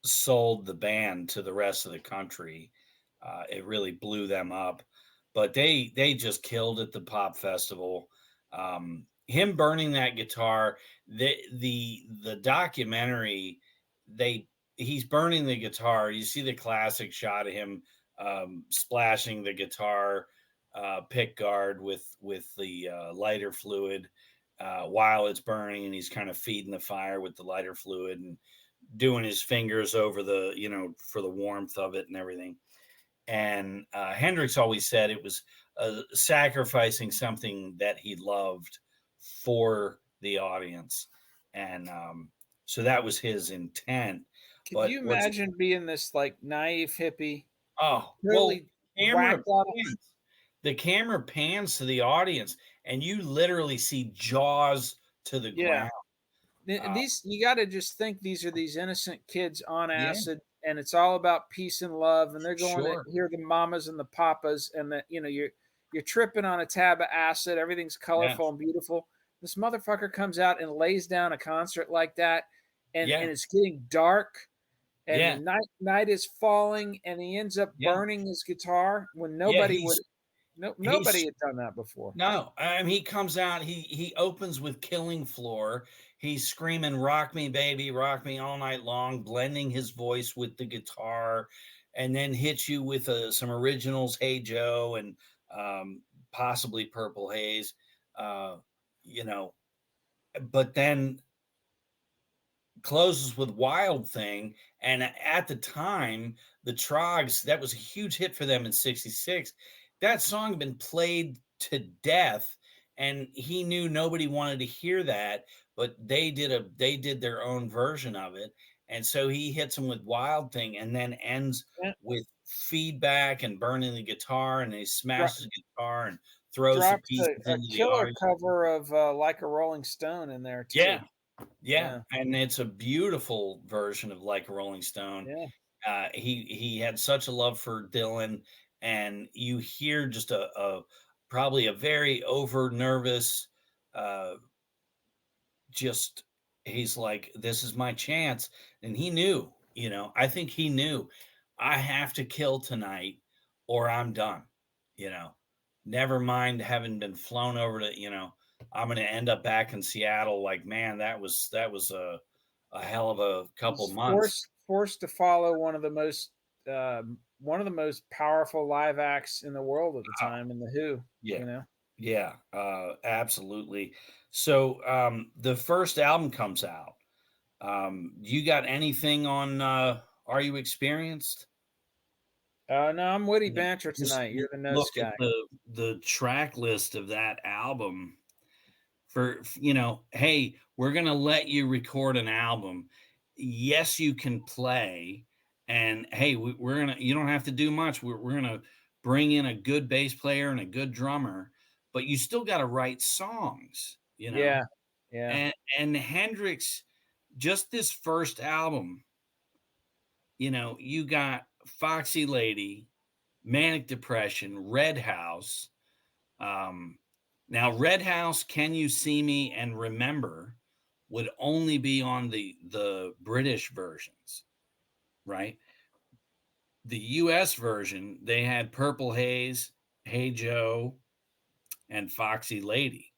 sold the band to the rest of the country. It really blew them up. But they just killed at the Pop Festival. Him burning that guitar, the documentary, he's burning the guitar. You see the classic shot of him splashing the guitar pick guard with the lighter fluid while it's burning, and he's kind of feeding the fire with the lighter fluid and doing his fingers over the, for the warmth of it and everything. And Hendrix always said it was sacrificing something that he loved for the audience. And so that was his intent. Could you imagine being this like naive hippie? Oh, really the camera pans to the audience, and you literally see jaws to the ground. These, you got to just think these are these innocent kids on acid, and it's all about peace and love, and they're going to hear the mamas and the papas, and that, You're tripping on a tab of acid. Everything's colorful and beautiful. This motherfucker comes out and lays down a concert like that, and it's getting dark, and the night is falling, and he ends up burning his guitar when nobody had done that before. No, he comes out. He opens with "Killing Floor." He's screaming, "Rock me, baby, rock me all night long," blending his voice with the guitar, and then hits you with some originals, "Hey Joe," and possibly "Purple Haze." But then closes with "Wild Thing," and at the time, the Trogs, that was a huge hit for them in '66. That song had been played to death, and he knew nobody wanted to hear that, but they did their own version of it, and so he hits them with "Wild Thing," and then ends with "Feedback" and burning the guitar, and he smashes the guitar and throws the pieces a into the killer audience. cover of "Like a Rolling Stone" in there too. Yeah, and it's a beautiful version of "Like a Rolling Stone." Yeah. He had such a love for Dylan, and you hear just probably a very over nervous, just he's like, "This is my chance," and he knew. I think he knew, I have to kill tonight, or I'm done. Never mind having been flown over to. I'm going to end up back in Seattle. Like, man, that was a hell of a couple months. Forced to follow one of the most powerful live acts in the world at the time, in the Who. Yeah, absolutely. So the first album comes out. You got anything on Are You Experienced? No, I'm witty banter tonight. You're the notes guy. Look at the track list of that album. Hey, we're gonna let you record an album. Yes, you can play, and hey, you don't have to do much. We're gonna bring in a good bass player and a good drummer, but you still got to write songs. Yeah. And Hendrix, just this first album, you got Foxy Lady, Manic Depression, Red House. Now, Red House, Can You See Me, and Remember would only be on the British versions, right? The US version, they had Purple Haze, Hey Joe, and Foxy Lady.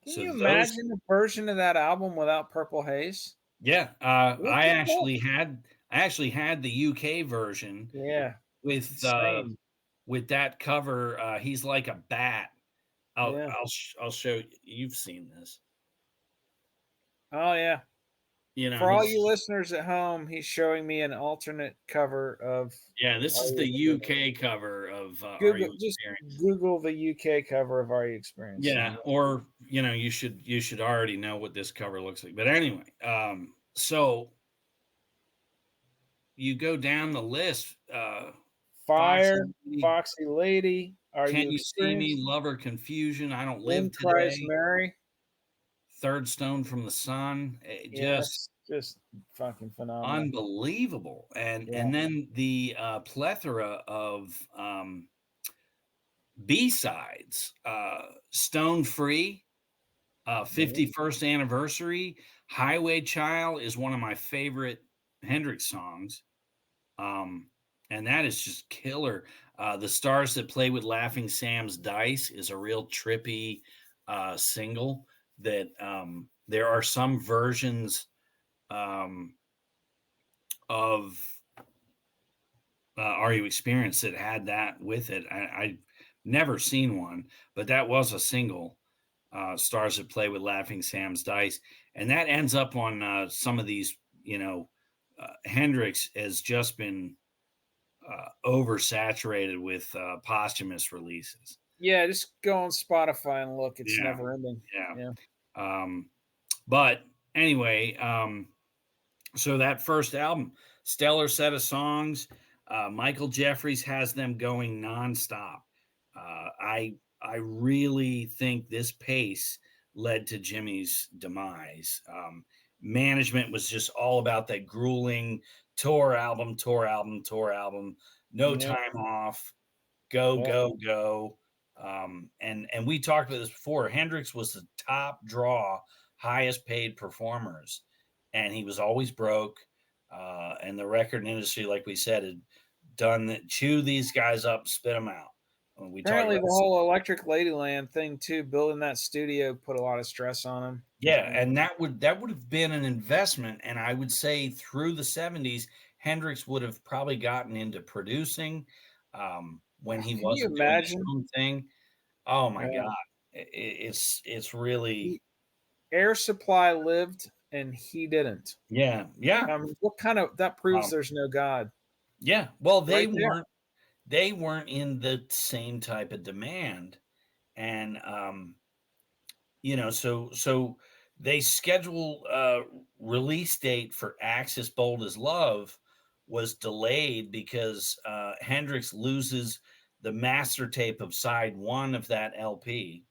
Can you imagine a version of that album without Purple Haze? Yeah, I actually had the UK version. Yeah, with that cover. He's like a bat. I'll show you. You've seen this. Oh yeah. For all you listeners at home, he's showing me an alternate cover of. Yeah, this is the UK cover of just Google the UK cover of Are You Experienced? Yeah, or you should already know what this cover looks like. But anyway, so you go down the list. Fire, Foxy Lady, Can You See Me, Lover Confusion, I Don't Live Today, Cries Mary, Third Stone from the Sun. Just fucking phenomenal, unbelievable. And then the plethora of B-sides. Stone Free, 51st Anniversary, Highway Child is one of my favorite Hendrix songs. And that is just killer. The Stars That Play with Laughing Sam's Dice is a real trippy single that there are some versions of Are You Experienced that had that with it. I've never seen one, but that was a single, Stars That Play with Laughing Sam's Dice. And that ends up on some of these, Hendrix has just been oversaturated with posthumous releases. Yeah, just go on Spotify and look. It's never ending. Yeah. But anyway, so that first album, stellar set of songs. Michael Jeffries has them going nonstop. I really think this pace led to Jimi's demise. Management was just all about that grueling tour album, no time off, go. And we talked about this before. Hendrix was the top draw, highest paid performers, and he was always broke. And the record industry, like we said, had done that, chew these guys up, spit them out. When we talked Apparently, about the whole Electric Ladyland thing too, building that studio put a lot of stress on him. yeah, and that would have been an investment, and I would say through the 70s, Hendrix would have probably gotten into producing when he Can you wasn't doing his imagine? own thing. Oh my Yeah. God, it's really Air Supply lived and he didn't. yeah. What kind of that proves Um, there's no God yeah. Well, right there. they weren't in the same type of demand, and so they schedule release date for Axis Bold as Love was delayed because Hendrix loses the master tape of side one of that LP.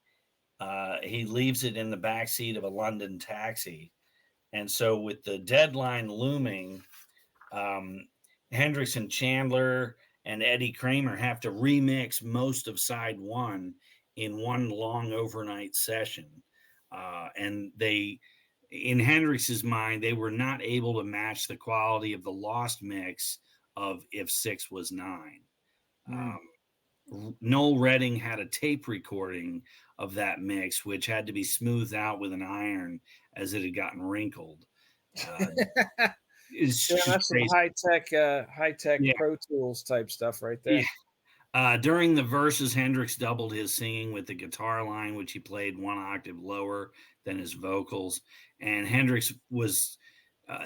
He leaves it in the backseat of a London taxi. And so, with the deadline looming, um, Hendrix and Chandler and Eddie Kramer have to remix most of side one in one long overnight session. And in Hendrix's mind, they were not able to match the quality of the lost mix of If Six Was Nine. Mm. Noel Redding had a tape recording of that mix, which had to be smoothed out with an iron as it had gotten wrinkled. It's Yeah, just that's some crazy. high tech Yeah. Pro Tools type stuff right there. Yeah. During the verses, Hendrix doubled his singing with the guitar line, which he played one octave lower than his vocals. And Hendrix was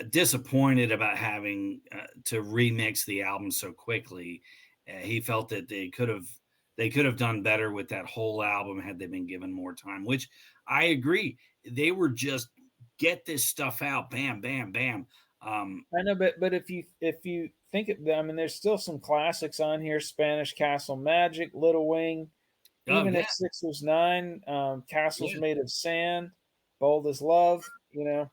disappointed about having to remix the album so quickly. He felt that they could have done better with that whole album had they been given more time. Which I agree. They were just get this stuff out, bam, bam, bam. I know, but if you think of them, I mean, there's still some classics on here: Spanish Castle Magic, Little Wing, Oh even yeah, if Six Was Nine, Castles yeah. Made of Sand, Bold as Love. You know,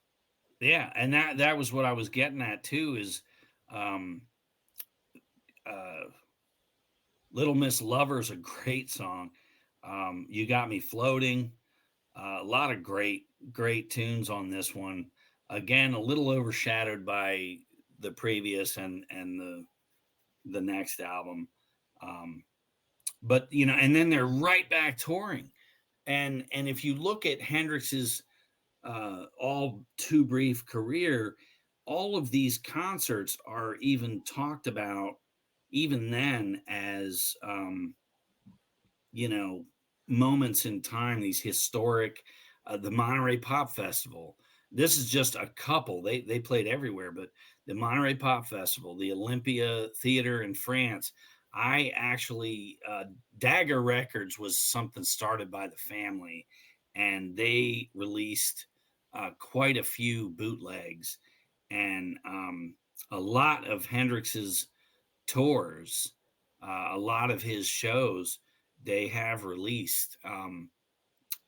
Yeah, and that was what I was getting at too. Is um, uh, Little Miss Lover's a great song. You Got Me Floating. A lot of great tunes on this one. Again, a little overshadowed by the previous and the next album. Um, but and then they're right back touring. And if you look at Hendrix's all too brief career, all of these concerts are even talked about even then as you know moments in time, these historic the Monterey Pop Festival. This is just a couple. They played everywhere, but the Monterey Pop Festival, the Olympia Theater in France. I actually Dagger Records was something started by the family, and they released quite a few bootlegs, and a lot of Hendrix's tours, a lot of his shows, they have released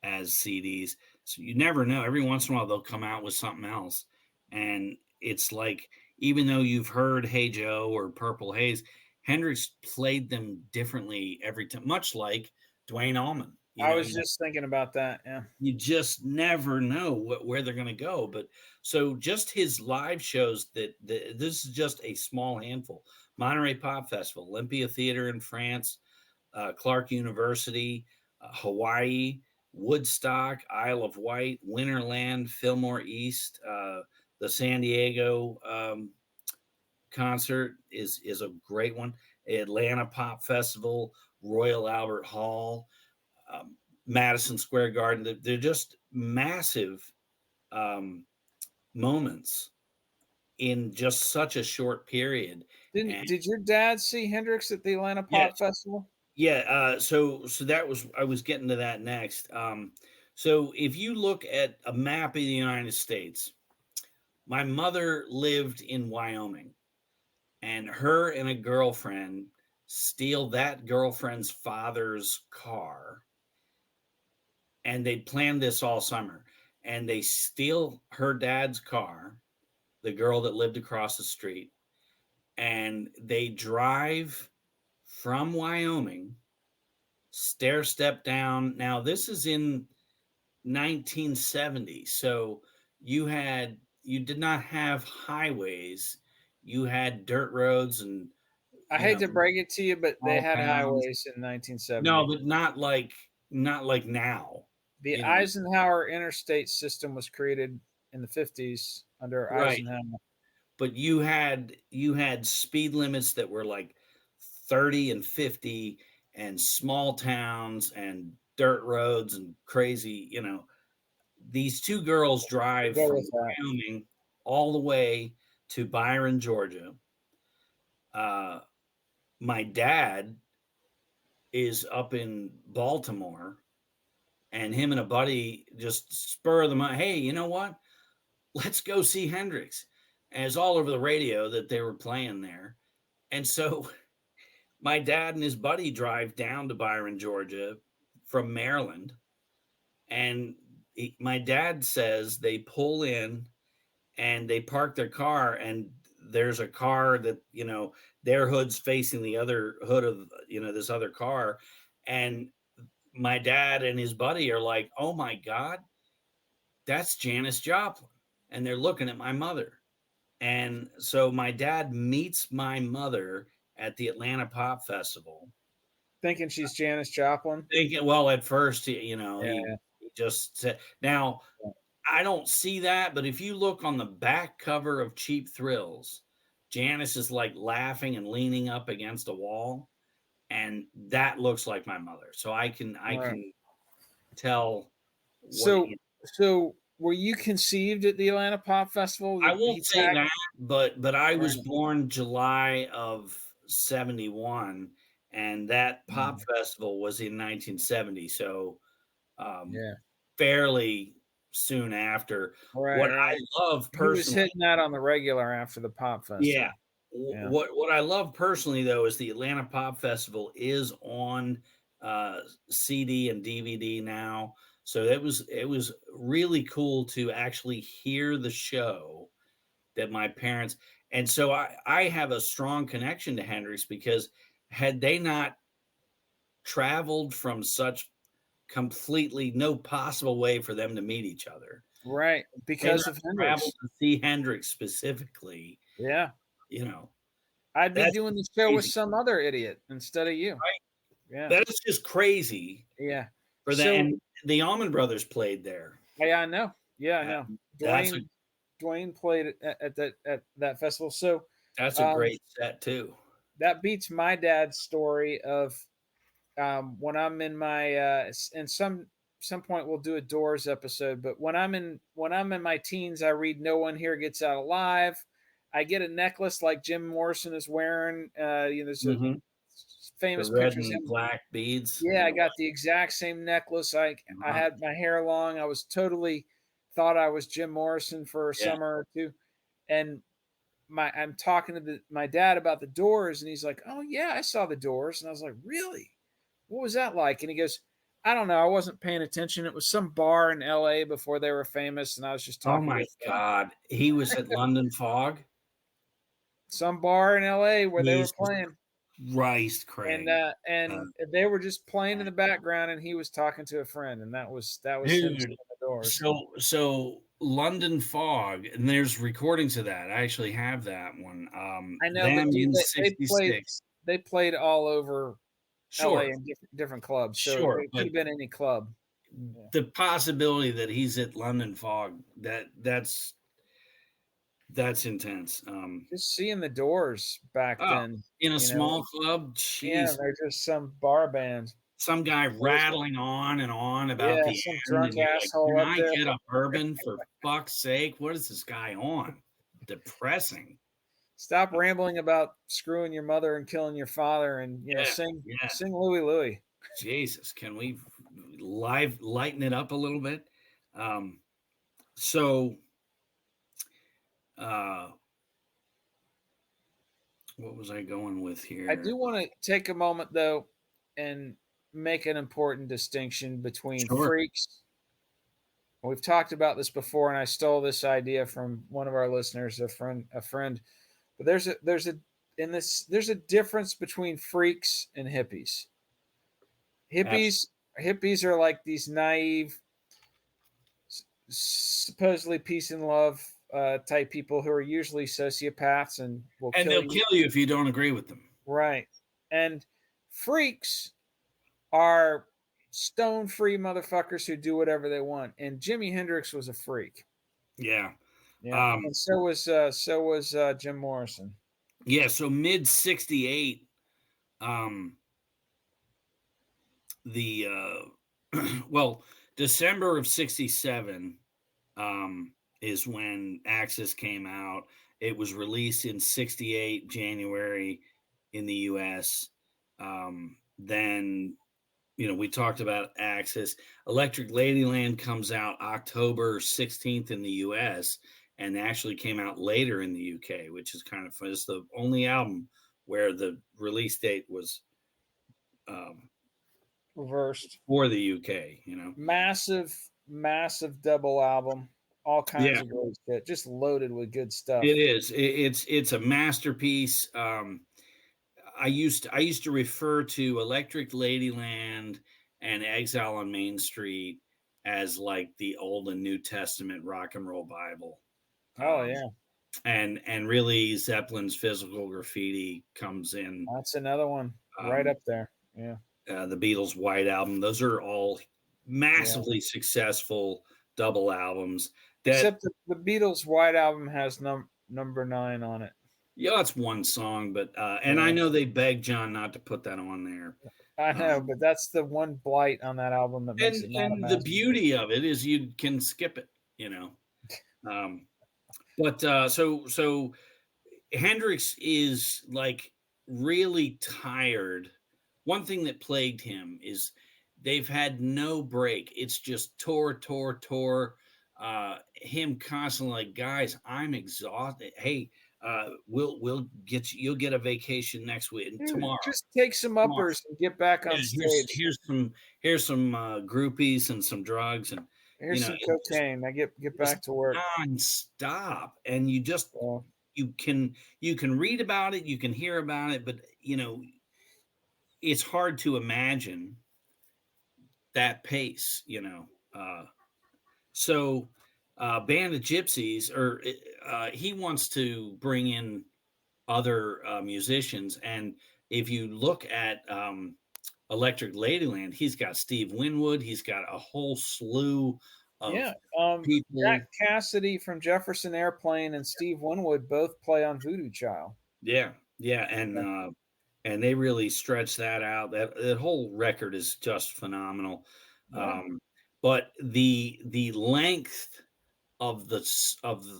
as CDs. So you never know. Every once in a while, they'll come out with something else, and it's like even though you've heard "Hey Joe" or "Purple Haze," Hendrix played them differently every time, much like Dwayne Allman. I was just thinking about that. Yeah, You just never know where they're going to go. But so just his live shows this is just a small handful. Monterey Pop Festival, Olympia Theater in France, Clark University, Hawaii, Woodstock, Isle of Wight, Winterland, Fillmore East, the San Diego concert is a great one. Atlanta Pop Festival, Royal Albert Hall, um, Madison Square Garden. They're just massive moments in just such a short period. And did your dad see Hendrix at the Atlanta yeah, Pop Festival? yeah. So that was I was getting to that next. So if you look at a map of the United States, my mother lived in Wyoming, and her and a girlfriend steal that girlfriend's father's car, and they planned this all summer, and they steal her dad's car, the girl that lived across the street, and they drive from Wyoming stair step down. Now this is in 1970, so you did not have highways. You had dirt roads and I hate to break it to you, but they small had towns. highways in 1970. No, but not like now. The Eisenhower interstate system was created in the 50s under Right. Eisenhower. But you had speed limits that were like 30 and 50 and small towns and dirt roads and crazy, these two girls drive Go from with that. Wyoming all the way to Byron, Georgia. My dad is up in Baltimore, and him and a buddy just spur them on. Hey, you know what? Let's go see Hendrix. And it's all over the radio that they were playing there. And so my dad and his buddy drive down to Byron, Georgia from Maryland. And my dad says they pull in and they park their car, and there's a car that, their hood's facing the other hood of, this other car. And my dad and his buddy are like, oh my God, that's Janis Joplin. And they're looking at my mother. And so my dad meets my mother at the Atlanta Pop Festival. Thinking she's Janis Joplin. Well, at first, he Yeah. just said, now, I don't see that, but if you look on the back cover of Cheap Thrills, Janis is like laughing and leaning up against a wall, and that looks like my mother. So I can tell. So were you conceived at the Atlanta Pop Festival? I won't say that, but I was born July of 71, and that pop festival was in 1970. So fairly soon after. What I love personally, he was hitting that on the regular after the pop festival. Yeah. What I love personally, though, is the Atlanta Pop Festival is on CD and DVD now. So it was really cool to actually hear the show that my parents, and so I have a strong connection to Hendrix, because had they not traveled from such completely no possible way for them to meet each other, right? Because of Hendrix, to see Hendrix specifically, I'd be doing the show with some other idiot instead of you. Right? Yeah, that is just crazy. Yeah, for that, and the Allman Brothers played there. Yeah, I know. Yeah, I know. Dwayne played at that festival. So that's a great set too. That beats my dad's story of when I'm in my and some point we'll do a Doors episode, but when I'm in my teens, I read No One Here Gets Out Alive. I get a necklace like Jim Morrison is wearing. There's a famous pictures of black beads. Yeah, I got the exact same necklace. I had my hair long. I was totally thought I was Jim Morrison for a summer or two, and I'm talking to my dad about the Doors, and he's like, "Oh yeah, I saw the Doors," and I was like, "Really? What was that like?" And he goes, "I don't know. I wasn't paying attention. It was some bar in L.A. before they were famous, and I was just talking." Oh my God, he was at London Fog. Some bar in L.A. where they were playing. Christ, Craig. And they were just playing in the background, and he was talking to a friend, and that was dude, the Doors. So London Fog, and there's recordings of that. I actually have that one. I know, but dude, they played all over LA in different clubs. So it could have been any club. The possibility that he's at London Fog, that's intense. Just seeing the Doors back then in a small club. Geez. Yeah, they're just some bar band. Some guy rattling on and on about the some end, drunk asshole like, up there. Can I get a bourbon for fuck's sake? What is this guy on? Depressing. Stop rambling about screwing your mother and killing your father, and sing Louie Louie. Jesus, can we lighten it up a little bit? What was I going with here? I do want to take a moment though and make an important distinction between freaks. We've talked about this before, and I stole this idea from one of our listeners, a friend. But there's a difference between freaks and hippies. Hippies are like these naive, supposedly peace and love type people who are usually sociopaths and will And kill they'll you. kill you if you don't agree with them. Right. And freaks are stone free motherfuckers who do whatever they want. And Jimi Hendrix was a freak. Yeah. Yeah. And so was Jim Morrison. Yeah. So mid 68, the well, December of 67 is when Axis came out. It was released in 68 January in the US. Then we talked about Axis. Electric Ladyland comes out October 16th in the US and actually came out later in the UK, which is kind of fun. It's the only album where the release date was Reversed. for the UK, Massive double album. All kinds Yeah. of great shit. Just loaded with good stuff. It is. It's a masterpiece. I used to refer to Electric Ladyland and Exile on Main Street as like the Old and New Testament rock and roll Bible. Oh yeah. And really Zeppelin's Physical Graffiti comes in. That's another one right up there. Yeah. The Beatles' White Album. Those are all massively successful double albums. Except the Beatles' White Album has number 9 on it. Yeah, that's one song, but and I know they begged John not to put that on there. I know, but that's the one blight on that album that makes it not and the beauty of it is you can skip it, But so Hendrix is like really tired. One thing that plagued him is they've had no break. It's just tour. Him constantly like, guys, I'm exhausted. Hey, we'll get you. You'll get a vacation next week and tomorrow. Just take some uppers and get back on stage. Here's some groupies and some drugs and here's some cocaine. I get back to work non-stop, and you just you can read about it, you can hear about it, but it's hard to imagine that pace. So Band of Gypsies, or he wants to bring in other musicians, and if you look at Electric Ladyland, he's got Steve Winwood, he's got a whole slew of people. Jack Cassidy from Jefferson Airplane and Steve Winwood both play on Voodoo Child. Yeah, and they really stretch that out. That whole record is just phenomenal. Yeah. But the length of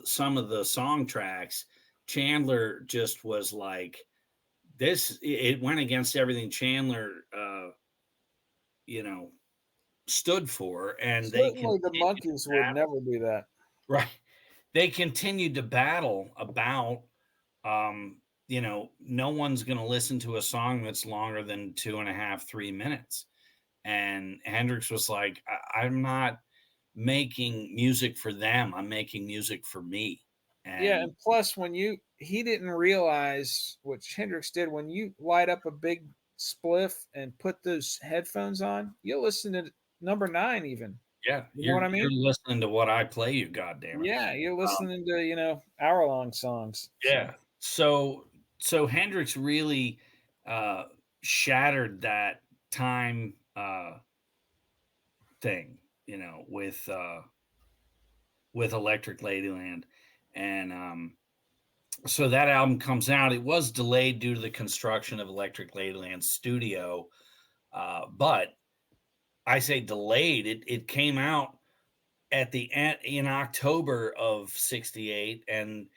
some of the song tracks, Chandler just was like this. It went against everything Chandler, stood for, and certainly the Monkees would never do that. Right? They continued to battle about, no one's going to listen to a song that's longer than 2.5, 3 minutes. And Hendrix was like, I'm not making music for them. I'm making music for me. And plus he didn't realize what Hendrix did. When you light up a big spliff and put those headphones on, you'll listen to number 9 even. Yeah. You know what I mean? You're listening to what I play you, goddammit. Yeah, you're listening to, hour-long songs. Yeah. So Hendrix really shattered that time thing, with Electric Ladyland. And so that album comes out. It was delayed due to the construction of Electric Ladyland studio. But I say delayed. It came out at the end in October of 68, and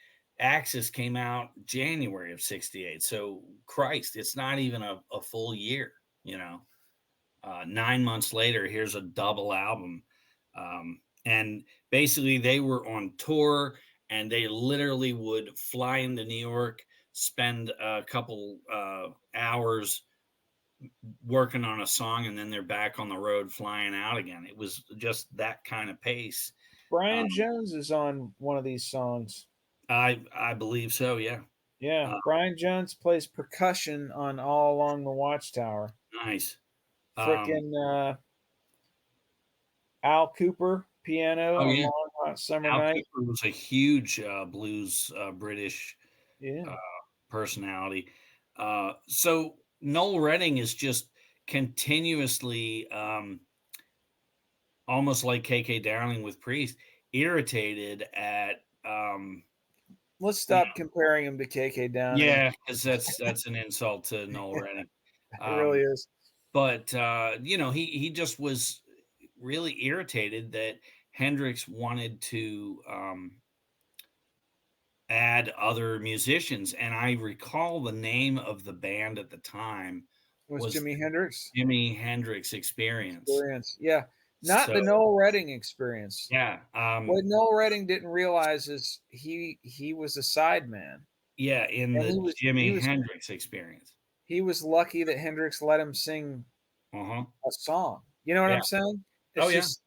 Axis came out January of 68. So Christ, it's not even a full year, 9 months later, here's a double album. And basically they were on tour, and they literally would fly into New York, spend a couple hours working on a song, and then they're back on the road flying out again. It was just that kind of pace. Brian Jones is on one of these songs. I believe so. Yeah. Yeah. Brian Jones plays percussion on All Along the Watchtower. Nice. Frickin' Al Cooper piano Oh on yeah, Long Hot Summer Al Night. Cooper was a huge blues British Yeah. personality. So Noel Redding is just continuously, almost like KK Downing with Priest, irritated at. Let's You stop comparing him to KK Downing. Yeah, because that's an insult to Noel Redding. It really Um, is. but he just was really irritated that Hendrix wanted to add other musicians, and I recall the name of the band at the time Was was Jimi Hendrix Jimi Hendrix Experience. experience? Yeah, not So the Noel Redding experience. yeah, What Noel Redding didn't realize is he was a sideman, yeah, in and the he Jimi was Hendrix Experience. he was lucky that Hendrix let him sing Uh-huh. a song. You know what Yeah. I'm saying? Oh It's yeah. just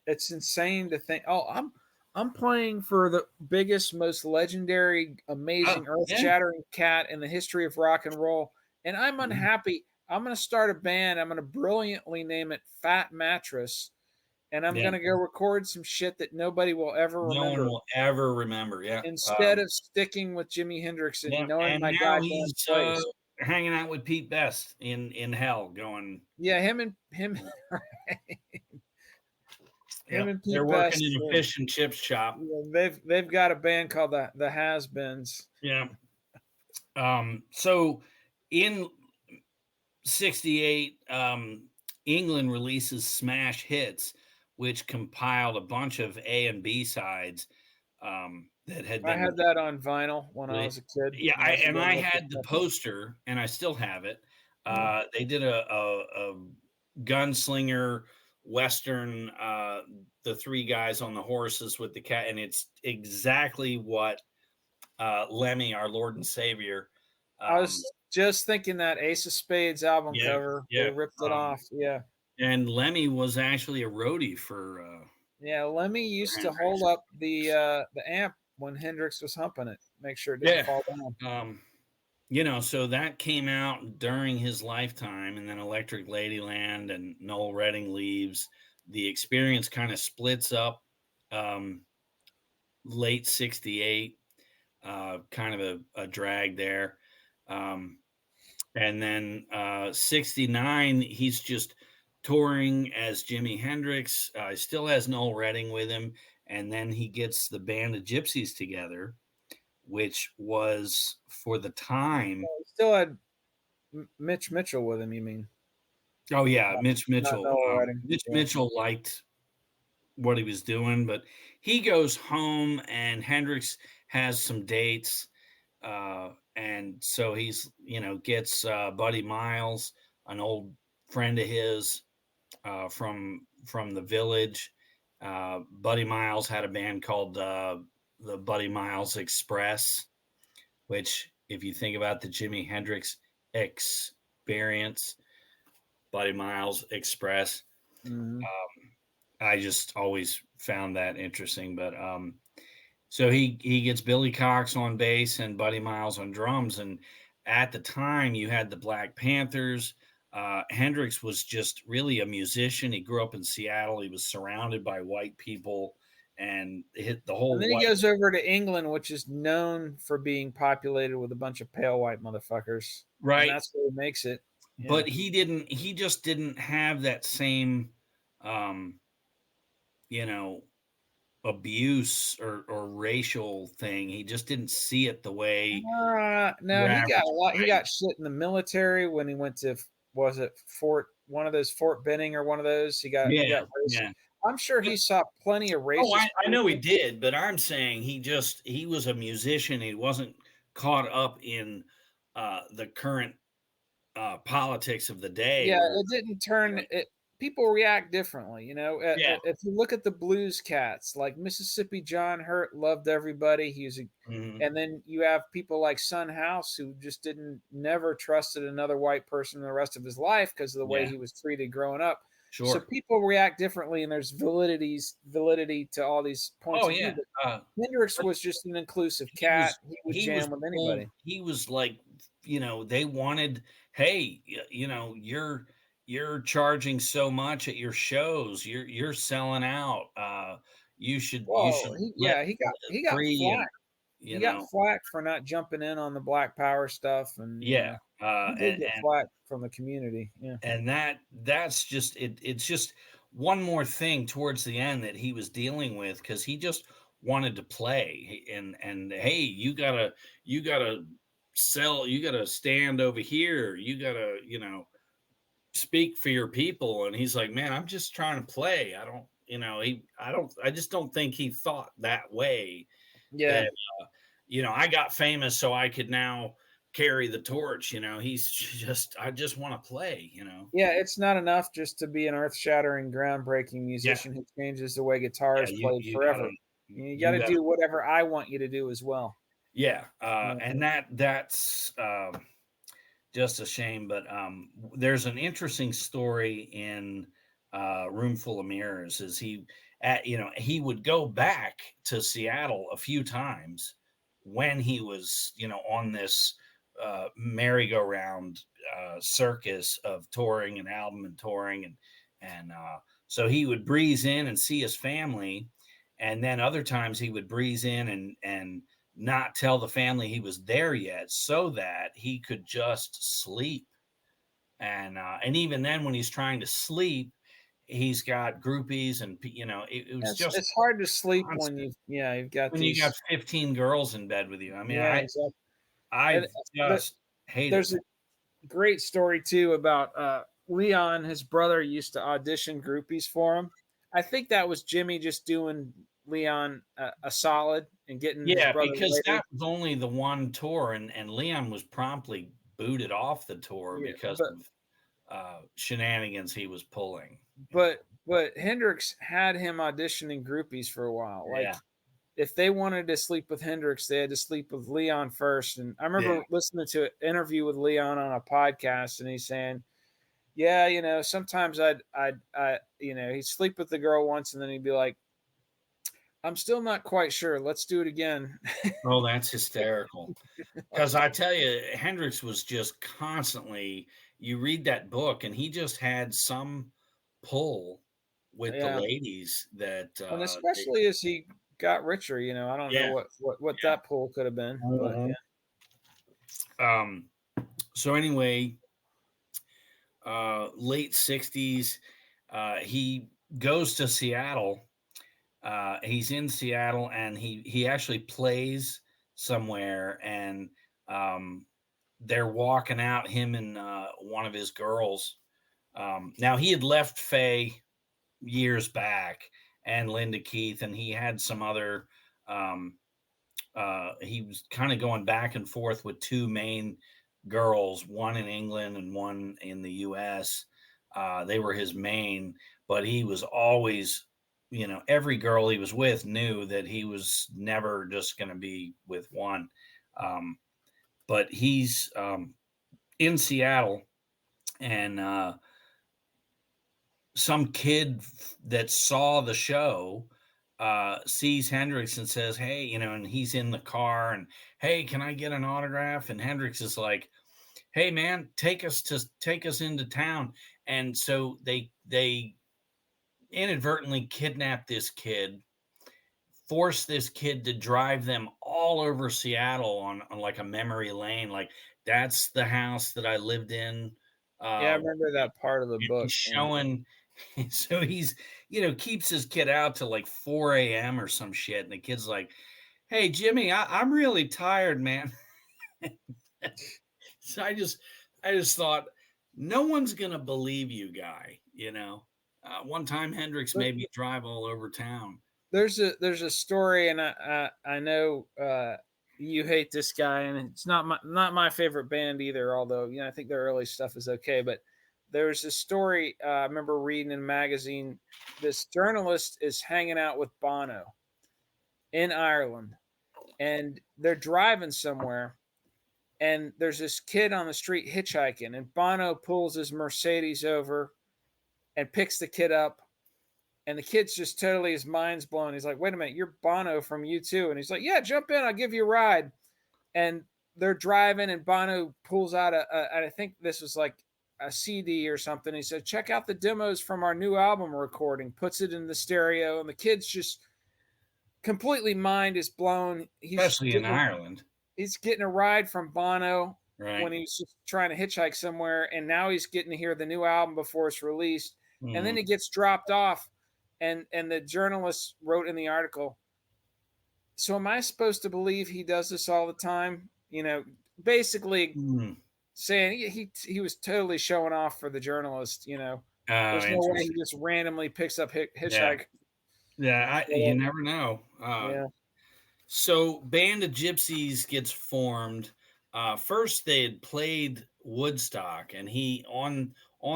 it's insane to think. Oh, I'm playing for the biggest, most legendary, Oh amazing, yeah. earth-shattering cat in the history of rock and roll, and I'm Mhm. unhappy. I'm going to start a band. I'm going to brilliantly name it Fat Mattress, and I'm Yeah. going to go record some shit that nobody will ever No one remember. will ever remember. Yeah. Instead of sticking with Jimi Hendrix and Yeah, knowing and my now goddamn he's place. hanging out with Pete Best in hell, going. Yeah, him Yeah, and they're Pete working Best. in a fish and chip shop. They've got a band called the Has-Beens. Yeah. So in '68, England releases Smash Hits, which compiled a bunch of A and B sides that had I been had that on vinyl when I released. was a kid. Yeah, When I was a I little had the kid. poster, and I still have it. Yeah. They did a gunslinger western, the three guys on the horses with the cat, and it's exactly what Lemmy, our Lord and Savior. I was just thinking that Ace of Spades album Yeah, cover. They yeah. ripped it off. Yeah. And Lemmy was actually a roadie Yeah. Lemmy for used to Hendrix. hold up the amp when Hendrix was humping it, make sure it didn't Yeah. fall down. So that came out during his lifetime, and then Electric Ladyland and Noel Redding leaves. The Experience kind of splits up late '68, kind of a drag there. And then '69, he's just touring as Jimi Hendrix. Still has Noel Redding with him. And then he gets the band of Gypsies together, which was for the time. He still had Mitch Mitchell with him. You mean? Oh yeah, Mitch Not Mitchell. Noel Redding. Mitch Yeah. Mitchell liked what he was doing, but he goes home, and Hendrix has some dates, and so he's gets Buddy Miles, an old friend of his from the Village. Buddy Miles had a band called the Buddy Miles Express, which, if you think about the Jimi Hendrix Experience, Buddy Miles Express. Mhm. I just always found that interesting. But so he gets Billy Cox on bass and Buddy Miles on drums. And at the time, you had the Black Panthers. Hendrix was just really a musician. He grew up in Seattle. He was surrounded by white people, and hit the whole And then he white. goes over to England, which is known for being populated with a bunch of pale white motherfuckers. Right. And that's where he makes it. Yeah. But he just didn't have that same, abuse or racial thing. He just didn't see it the way. No, he got a lot. He white. got shit in the military when he went to, was it one of those Fort Benning or one of those? He got racist. Yeah. I'm sure he saw plenty of racist. Oh, I know he did, but I'm saying he was a musician. He wasn't caught up in the current politics of the day. Yeah, it didn't turn it. People react differently, Yeah. If you look at the blues cats, like Mississippi John Hurt loved everybody. And then you have people like Son House, who just never trusted another white person the rest of his life because of the way he was treated growing up. Sure. So people react differently, and there's validity to all these points. Oh yeah. Hendrix was just an inclusive cat. He would jam with anybody. He was like, they wanted, hey, you're charging so much at your shows. You're selling out. You should Whoa, let he got free and flack. you He got know flack for not jumping in on the Black Power stuff, and yeah. he did get flack from the community. Yeah, And that's just it's just one more thing towards the end that he was dealing with because he just wanted to play and hey, you gotta sell, you gotta stand over here, you gotta speak for your people. And he's like, man, I'm just trying to play. I don't I just don't think he thought that way, yeah. that I got famous so I could now carry the torch. He's just, I just want to play. Yeah, it's not enough just to be an earth-shattering, groundbreaking Yeah. musician who changes the way Yeah, guitar is played you forever. gotta, You got you to gotta, do whatever I want you to do as well. yeah. Yeah. And that's just a shame. But there's an interesting story in Room Full of Mirrors. Is he would go back to Seattle a few times when he was, on this merry-go-round circus of touring and album and touring, and so he would breeze in and see his family, and then other times he would breeze in and not tell the family he was there yet, so that he could just sleep. And even then, when he's trying to sleep, he's got groupies, and it was just It's hard to sleep when constant. you've got When you got these. 15 girls in bed with you. I mean, Yeah, exactly. I And just hate it. there's a great story too about Leon. His brother used to audition groupies for him. I think that was Jimmy just doing Leon a solid and getting his Yeah, brother because later. that was only the one tour, and Leon was promptly booted off the tour Yeah, because of shenanigans he was pulling. but Hendrix had him auditioning groupies for a while. Like Yeah. if they wanted to sleep with Hendrix, they had to sleep with Leon first. And I remember Yeah. listening to an interview with Leon on a podcast, and he's saying, "Yeah, sometimes he'd sleep with the girl once, and then he'd be like, I'm still not quite sure. Let's do it again." Oh, that's hysterical. Because I tell you, Hendrix was just constantly, you read that book, and he just had some pull with the Yeah, ladies that and especially as he got richer, I don't know yeah. what Yeah. that pool could have been, but Mhm. So anyway, late 60s, he goes to Seattle. He's in Seattle, and he actually plays somewhere, and they're walking out, him and one of his girls. Now he had left Faye years back, and Linda Keith, and he had some other. He was kind of going back and forth with two main girls, one in England and one in the U.S. They were his main, but he was always, every girl he was with knew that he was never just going to be with one. But he's in Seattle, and some kid that saw the show sees Hendrix and says, hey, and he's in the car, and hey, can I get an autograph? And Hendrix is like, hey man, take us into town. And so they inadvertently kidnap this kid, force this kid to drive them all over Seattle on like a memory lane. Like, that's the house that I lived in. yeah, I remember that part of the book. He's showing, so he's, keeps his kid out till like 4 a.m. or some shit. And the kid's like, hey, Jimmy, I'm really tired, man. So I just thought, no one's going to believe you, guy. One time Hendrix made me drive all over town. There's a story, and I know you hate this guy, and it's not my favorite band either. Although I think their early stuff is okay, but there's a story I remember reading in a magazine. This journalist is hanging out with Bono in Ireland, and they're driving somewhere, and there's this kid on the street hitchhiking, and Bono pulls his Mercedes over and picks the kid up. And the kid's just totally, his mind's blown. He's like, wait a minute, you're Bono from U2. And he's like, yeah, jump in, I'll give you a ride. And they're driving, and Bono pulls out I think this was like a CD or something. He said, check out the demos from our new album recording, puts it in the stereo, and the kid's just completely mind is blown. Especially in Ireland. He's getting a ride from Bono right. when he's just trying to hitchhike somewhere, and now he's getting to hear the new album before it's released. And then he gets dropped off, and the journalist wrote in the article, so am I supposed to believe he does this all the time? You know, basically saying he was totally showing off for the journalist. You know, there's no way he just randomly picks up hitchhike. You never know. Yeah. So Band of Gypsies gets formed. First, they had played Woodstock, and he on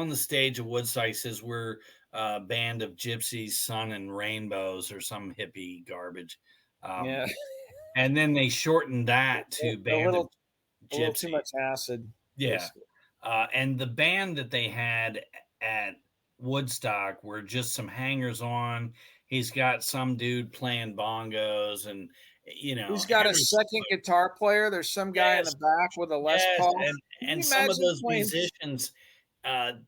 the stage of Woodstock says, "We're a band of gypsies, sun and rainbows," or some hippie garbage. And then they shortened that to Band of Gypsies. A little too much acid. Yeah. And the band that they had at Woodstock were just some hangers on. He's got some dude playing bongos, and you know, he's got a second guitar player. There's some guy in the back with a Les Paul. And some of those musicians,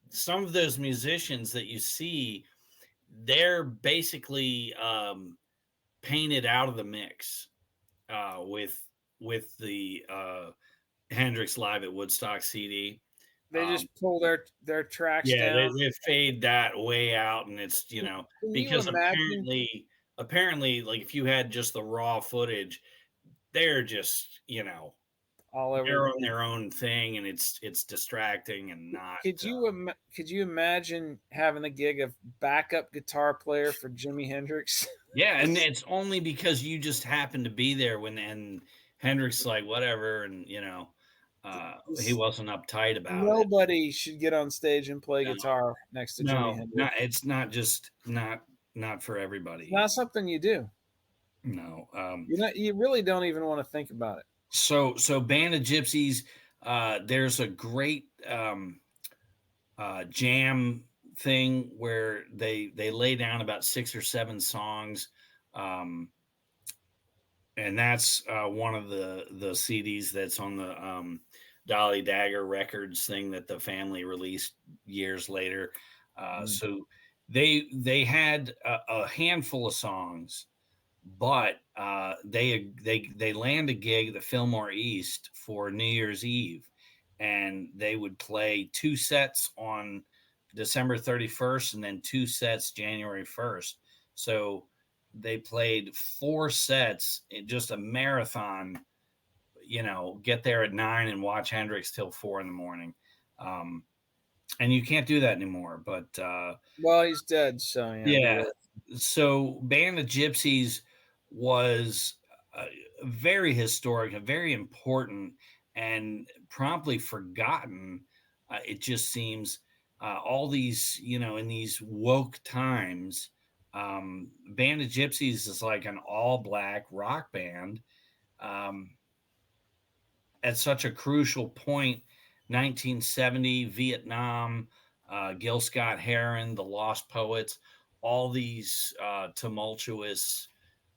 some of those musicians that you see, they're basically painted out of the mix with the Hendrix Live at Woodstock CD. They just pull their tracks down. Yeah, they fade that way out, and it's because apparently, like if you had just the raw footage, they're just all over. They're on their own thing, and it's distracting and not. Could you imagine having the gig of backup guitar player for Jimi Hendrix? Yeah, and it's only because you just happened to be there and Hendrix like whatever, and he wasn't uptight about it. Nobody should get on stage and play guitar next to Jimi Hendrix. No, it's not just not for everybody. It's not something you do. No, you really don't even want to think about it. So Band of Gypsies, there's a great jam thing where they lay down about 6 or 7 songs, and that's one of the CDs that's on the Dolly Dagger Records thing that the family released years later. So they had a handful of songs, but they land a gig at the Fillmore East for New Year's Eve, and they would play 2 sets on December 31st and then 2 sets January 1st. So they played 4 sets in just a marathon, get there at 9 and watch Hendrix till 4 a.m. And you can't do that anymore, but well, he's dead. So yeah. So Band of Gypsies was very historic, very important, and promptly forgotten. It just seems all these, in these woke times, Band of Gypsies is like an all-black rock band at such a crucial point. 1970, Vietnam, Gil Scott-Heron, the Lost Poets, all these tumultuous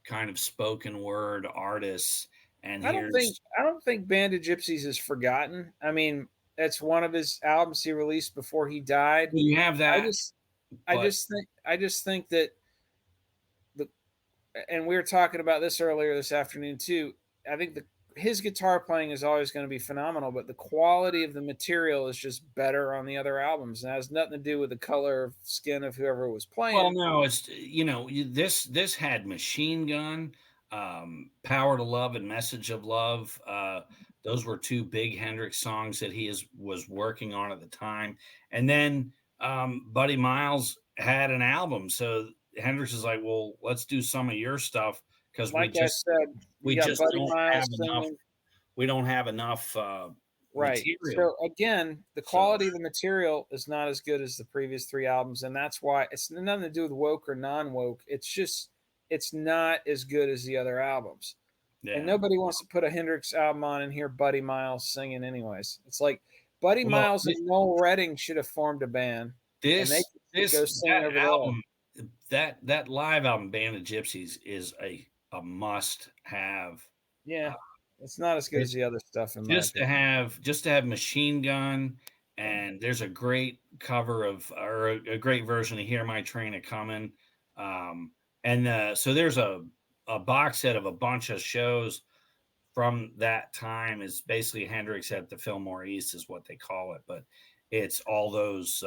kind of spoken word artists. And I don't think Band of Gypsies is forgotten. I mean, that's one of his albums he released before he died. You have that. I just think that and we were talking about this earlier this afternoon too. I think his guitar playing is always going to be phenomenal, but the quality of the material is just better on the other albums. And it has nothing to do with the color of skin of whoever was playing. Well, no, it's this had Machine Gun, Power to Love and Message of Love. Those were 2 big Hendrix songs that he was working on at the time. And then Buddy Miles had an album. So Hendrix is like, well, let's do some of your stuff, because we just don't have enough right material. So again, the quality of the material is not as good as the previous 3 albums, and that's why it's nothing to do with woke or non-woke. It's just it's not as good as the other albums. Yeah. And nobody wants to put a Hendrix album on and hear Buddy Miles singing anyways. It's like Buddy Miles and Noel Redding should have formed a band. That live album, Band of Gypsies, is a must have. Yeah, it's not as good as the other stuff. Just to have Machine Gun and and there's a great cover of, or a great version of "Hear My Train a Comin'," so there's a box set of a bunch of shows from that time. Is basically Hendrix at the Fillmore East is what they call it, but it's all those.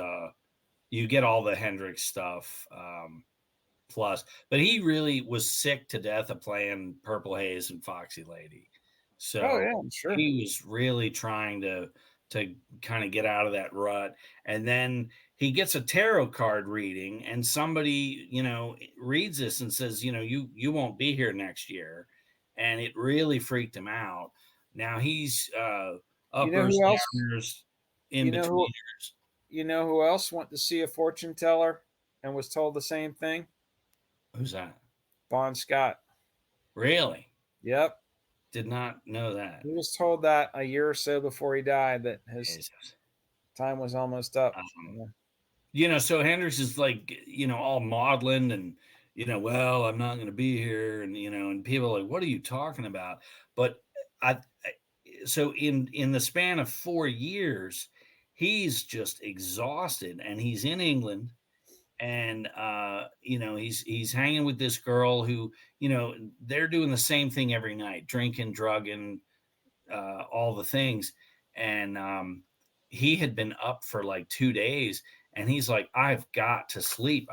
You get all the Hendrix stuff. Plus, but he really was sick to death of playing Purple Haze and Foxy Lady. So Oh yeah, I'm sure. he was really trying to kind of get out of that rut. And then he gets a tarot card reading, and somebody, reads this and says, you won't be here next year. And it really freaked him out. Now he's uppers, downers, in betweeners. You know who else went to see a fortune teller and was told the same thing? Who's that? Bon Scott. Really? Yep. Did not know that. He was told that a year or so before he died, that his time was almost up. So Hendrix is like, all maudlin and, well, I'm not going to be here. And, and people are like, what are you talking about? But so in the span of 4 years, he's just exhausted, and he's in England. And he's hanging with this girl who, they're doing the same thing every night, drinking, drugging, all the things. And he had been up for like 2 days, and he's like, I've got to sleep.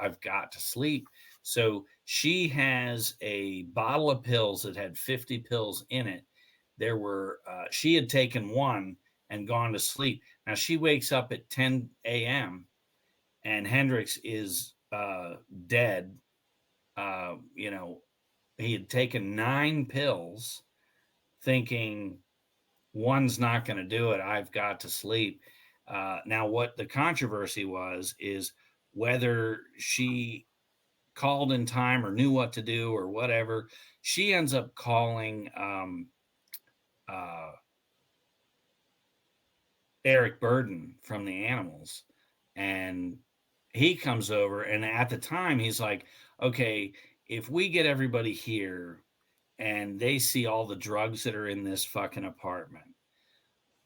So she has a bottle of pills that had 50 pills in it. She had taken one and gone to sleep. Now she wakes up at 10 a.m. and Hendrix is dead. He had taken 9 pills thinking one's not going to do it. I've got to sleep. Now, what the controversy is whether she called in time or knew what to do or whatever. She ends up calling Eric Burden from the Animals, and he comes over, and at the time he's like, okay, if we get everybody here and they see all the drugs that are in this fucking apartment,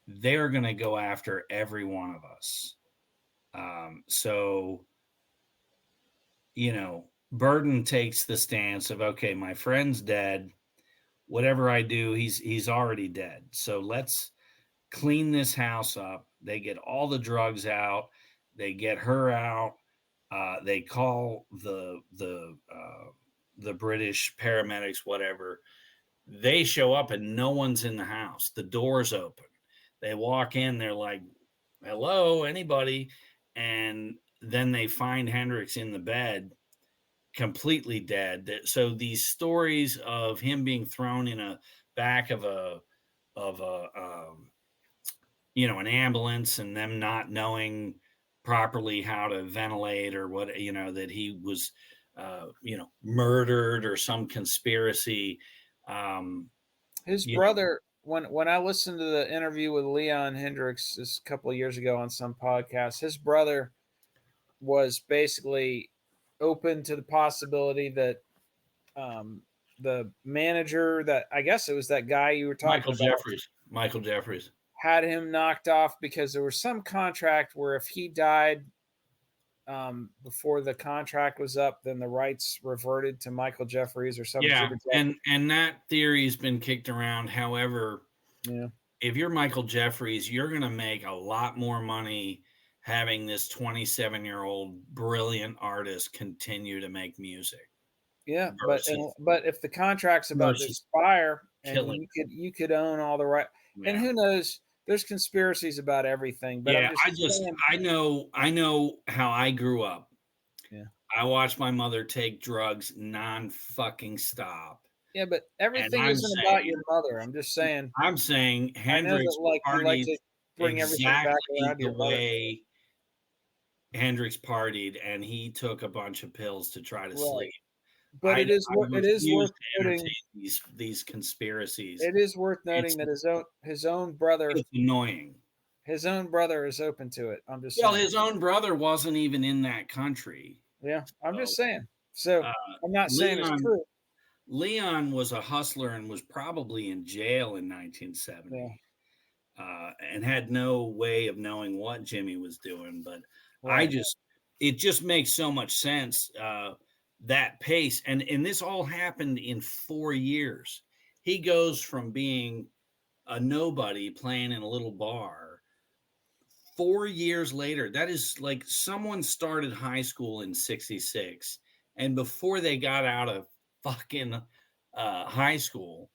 they're going to go after every one of us. So, Burden takes the stance of, okay, my friend's dead. Whatever I do, he's already dead. So let's clean this house up. They get all the drugs out. They get her out. They call the British paramedics, whatever. They show up and no one's in the house. The door's open. They walk in. They're like, hello, anybody? And then they find Hendrix in the bed, completely dead. So these stories of him being thrown in a back of an ambulance, and them not knowing properly how to ventilate or what, that he was, murdered or some conspiracy. His brother, when I listened to the interview with Leon Hendrix this couple of years ago on some podcast, his brother was basically open to the possibility that the manager, that I guess it was that guy you were talking about, Michael Jeffries, had him knocked off because there was some contract where if he died before the contract was up, then the rights reverted to Michael Jeffries or something. Yeah, and that theory's been kicked around. However, if you're Michael Jeffries, you're going to make a lot more money having this 27-year-old brilliant artist continue to make music. Yeah, but if the contract's about to expire and you could own all the right, and who knows, there's conspiracies about everything. But yeah, I know how I grew up. Yeah, I watched my mother take drugs non-fucking stop. Yeah, but everything isn't about your mother. I'm just saying. I'm saying Hendrix partied to bring everything back around the way Hendrix partied, and he took a bunch of pills to try to sleep. But it is worth noting these conspiracies. It is worth noting that his own brother. It's annoying. His own brother is open to it. I'm just saying. His own brother wasn't even in that country. Yeah, I'm just saying. So I'm not saying it's true. Leon was a hustler and was probably in jail in 1970. and had no way of knowing what Jimi was doing. But Right. it just makes so much sense, that pace. And this all happened in 4 years. He goes from being a nobody playing in a little bar 4 years later. That is like someone started high school in 66, and before they got out of fucking high school,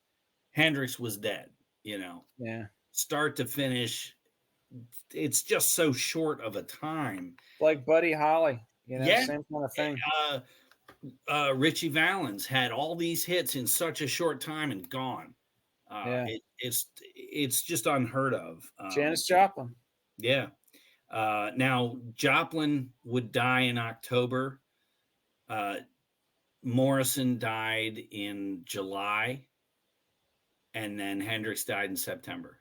Hendrix was dead, Yeah. start to finish. It's just so short of a time. Like Buddy Holly, Yeah. same kind of thing. Richie Valens had all these hits in such a short time and gone. Yeah. It's just unheard of. Janis Joplin. Yeah. Now Joplin would die in October. Morrison died in July, and then Hendrix died in September.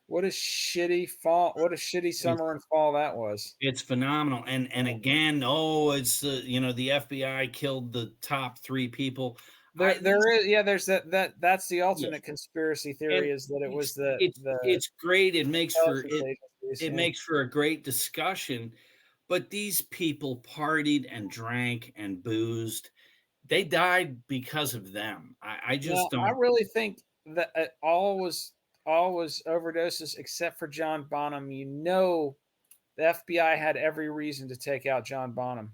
What a shitty fall! What a shitty summer and fall that was. It's phenomenal. And again, it's the FBI killed the top 3 people. There's that's the alternate conspiracy theory, is that it was it's great. It makes for it makes for a great discussion. But these people partied and drank and boozed. They died because of them. I just don't. I really think that all was overdoses except for John Bonham. The FBI had every reason to take out John Bonham.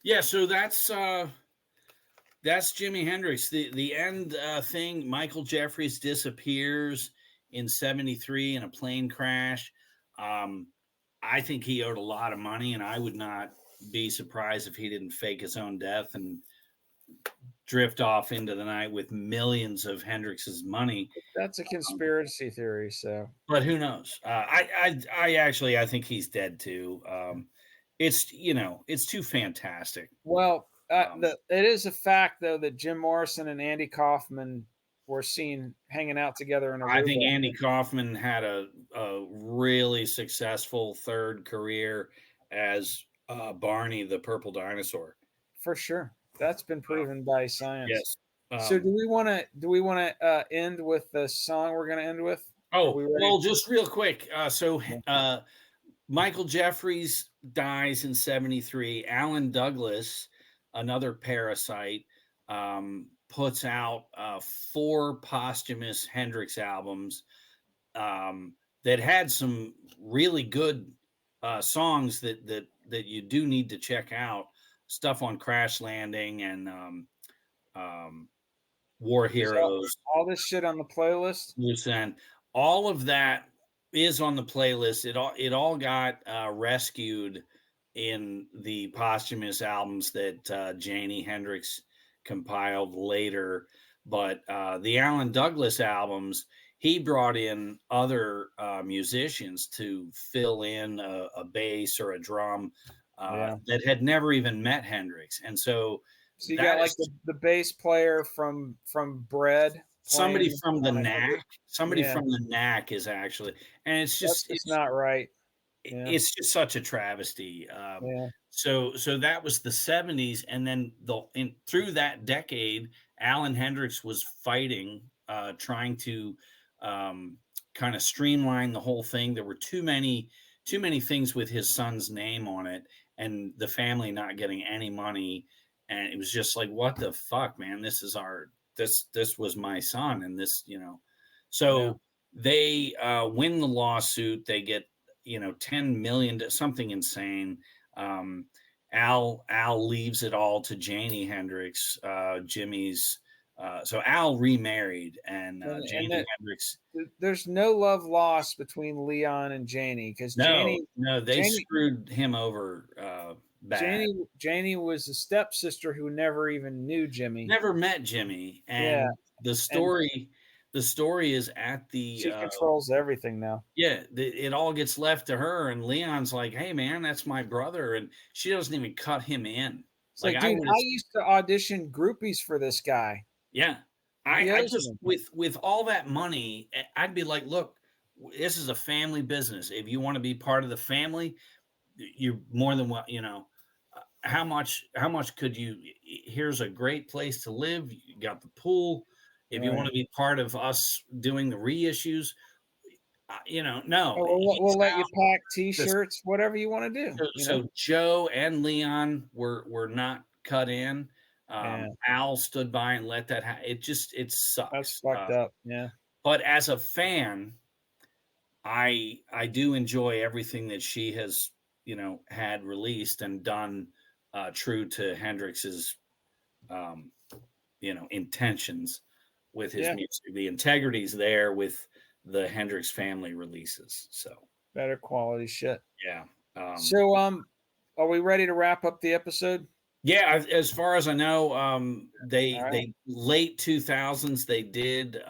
Yeah, so that's Jimi Hendrix. The end thing. Michael Jeffries disappears in 73 in a plane crash. I think he owed a lot of money, and I would not be surprised if he didn't fake his own death and drift off into the night with millions of Hendrix's money. That's a conspiracy theory. So, but who knows? I think he's dead too. It's too fantastic. Well, it is a fact though that Jim Morrison and Andy Kaufman were seen hanging out together in Aruba. I think Andy Kaufman had a really successful third career as Barney the Purple Dinosaur. For sure. That's been proven by science. Yes. So do we want to end with the song we're going to end with? Well, just real quick. Michael Jeffries dies in 73. Alan Douglas, another parasite, puts out 4 posthumous Hendrix albums that had some really good songs that you do need to check out. Stuff on Crash Landing and War Heroes. All this shit on the playlist. Loose End. All of that is on the playlist. It all got rescued in the posthumous albums that Janie Hendrix compiled later. But the Alan Douglas albums, he brought in other musicians to fill in a bass or a drum that had never even met Hendrix. And so you got like the bass player from Bread. Somebody from the Knack. Somebody from the Knack is actually, and it's just it's not right. It's just such a travesty. So that was the 70s, and then through that decade, Alan Hendrix was fighting, trying to kind of streamline the whole thing. There were too many things with his son's name on it, and the family not getting any money, and it was just like, what the fuck, man? This is this was my son, and this, so they win the lawsuit. They get 10 million, something insane. Al leaves it all to Janie Hendrix, Jimmy's. So Al remarried, and Janie Hendrix. There's no love lost between Leon and Janie, because they screwed him over bad. Janie was a stepsister who never even knew Jimmy, never met Jimmy, and the story is at the she controls everything now. Yeah, it all gets left to her, and Leon's like, "Hey, man, that's my brother," and she doesn't even cut him in. It's like, dude, I used to audition groupies for this guy. Yeah, I just with all that money, I'd be like, look, this is a family business. If you want to be part of the family, you're more than what how much could you? Here's a great place to live. You got the pool. If you want to be part of us doing the reissues, no. We'll let you pack T-shirts, whatever you want to do. So Joe and Leon were not cut in. Al stood by and let that happen. It sucks. That's fucked up. Yeah. But as a fan, I do enjoy everything that she has, had released and done, true to Hendrix's, intentions with his music. The integrity's there with the Hendrix family releases. So better quality shit. Yeah. So are we ready to wrap up the episode? Yeah, as far as I know, they late 2000s they did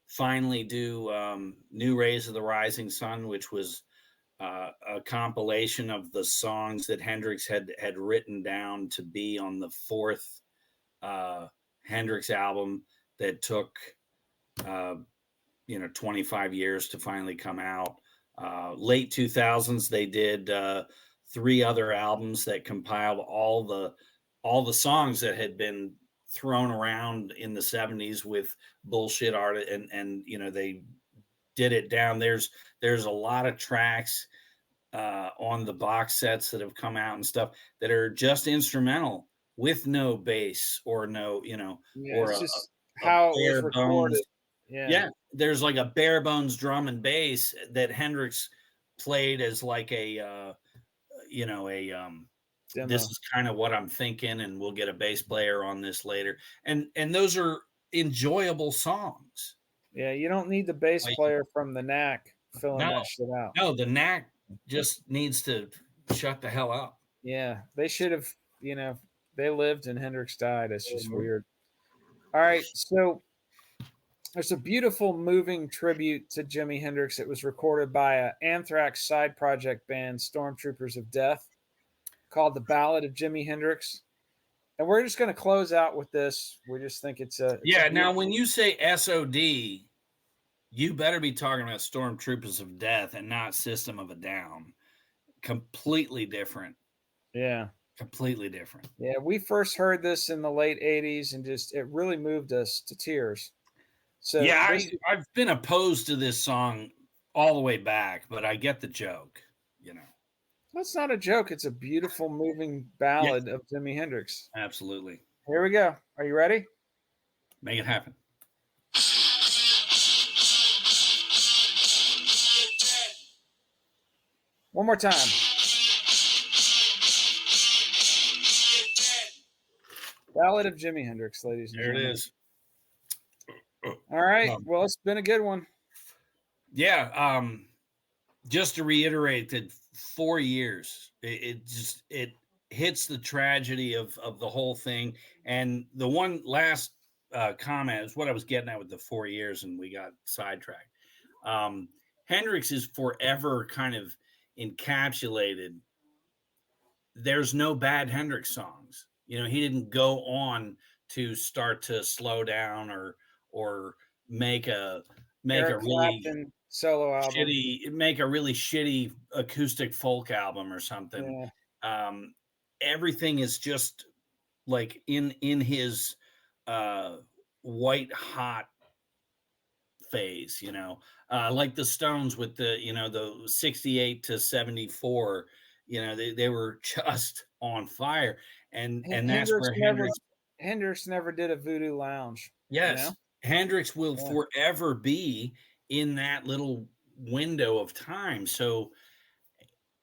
finally do New Rays of the Rising Sun, which was a compilation of the songs that Hendrix had written down to be on the fourth Hendrix album that took 25 years to finally come out. Late 2000s they did 3 other albums that compiled all the songs that had been thrown around in the 70s with bullshit art, and they did it down. There's a lot of tracks on the box sets that have come out and stuff that are just instrumental with no bass or no, or it's just how it was recorded. Yeah, there's like a bare bones drum and bass that Hendrix played as like a this is kind of what I'm thinking, and we'll get a bass player on this later. And those are enjoyable songs. Yeah, you don't need the bass player from the Knack filling that shit out. No, the Knack just needs to shut the hell up. Yeah, they should have, they lived and Hendrix died. It's just weird. All right, so there's a beautiful, moving tribute to Jimi Hendrix. It was recorded by an Anthrax side project band, Stormtroopers of Death, called The Ballad of Jimi Hendrix. And we're just going to close out with this. We just think it's now, when you say SOD, you better be talking about Stormtroopers of Death and not System of a Down. Completely different. Yeah. Completely different. Yeah, we first heard this in the late 80s and it really moved us to tears. So yeah, I've been opposed to this song all the way back, but I get the joke, That's not a joke. It's a beautiful, moving ballad of Jimi Hendrix. Absolutely. Here we go. Are you ready? Make it happen. One more time. Ballad of Jimi Hendrix, ladies and gentlemen. There it is. All right. Well, it's been a good one. Yeah. Just to reiterate that 4 years, it hits the tragedy of the whole thing. And the one last comment is what I was getting at with the 4 years, and we got sidetracked. Hendrix is forever kind of encapsulated. There's no bad Hendrix songs. He didn't go on to start to slow down or make a really solo album, make a really shitty acoustic folk album or something. Yeah. Everything is just like in his white hot phase, like the Stones with the 68 to 74, they were just on fire. And that's where Hendrix never did a Voodoo Lounge. Yes. Hendrix will forever be in that little window of time. So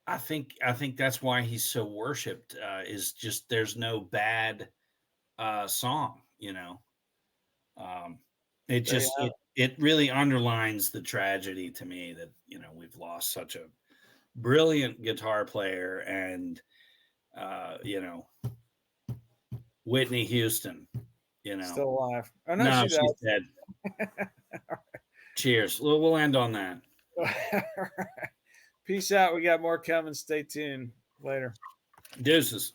I think that's why he's so worshipped, is just there's no bad song, it just it really underlines the tragedy to me that we've lost such a brilliant guitar player. And Whitney Houston, still alive. Oh, no, she's dead. Cheers. We'll end on that. Peace out. We got more coming. Stay tuned. Later. Deuces.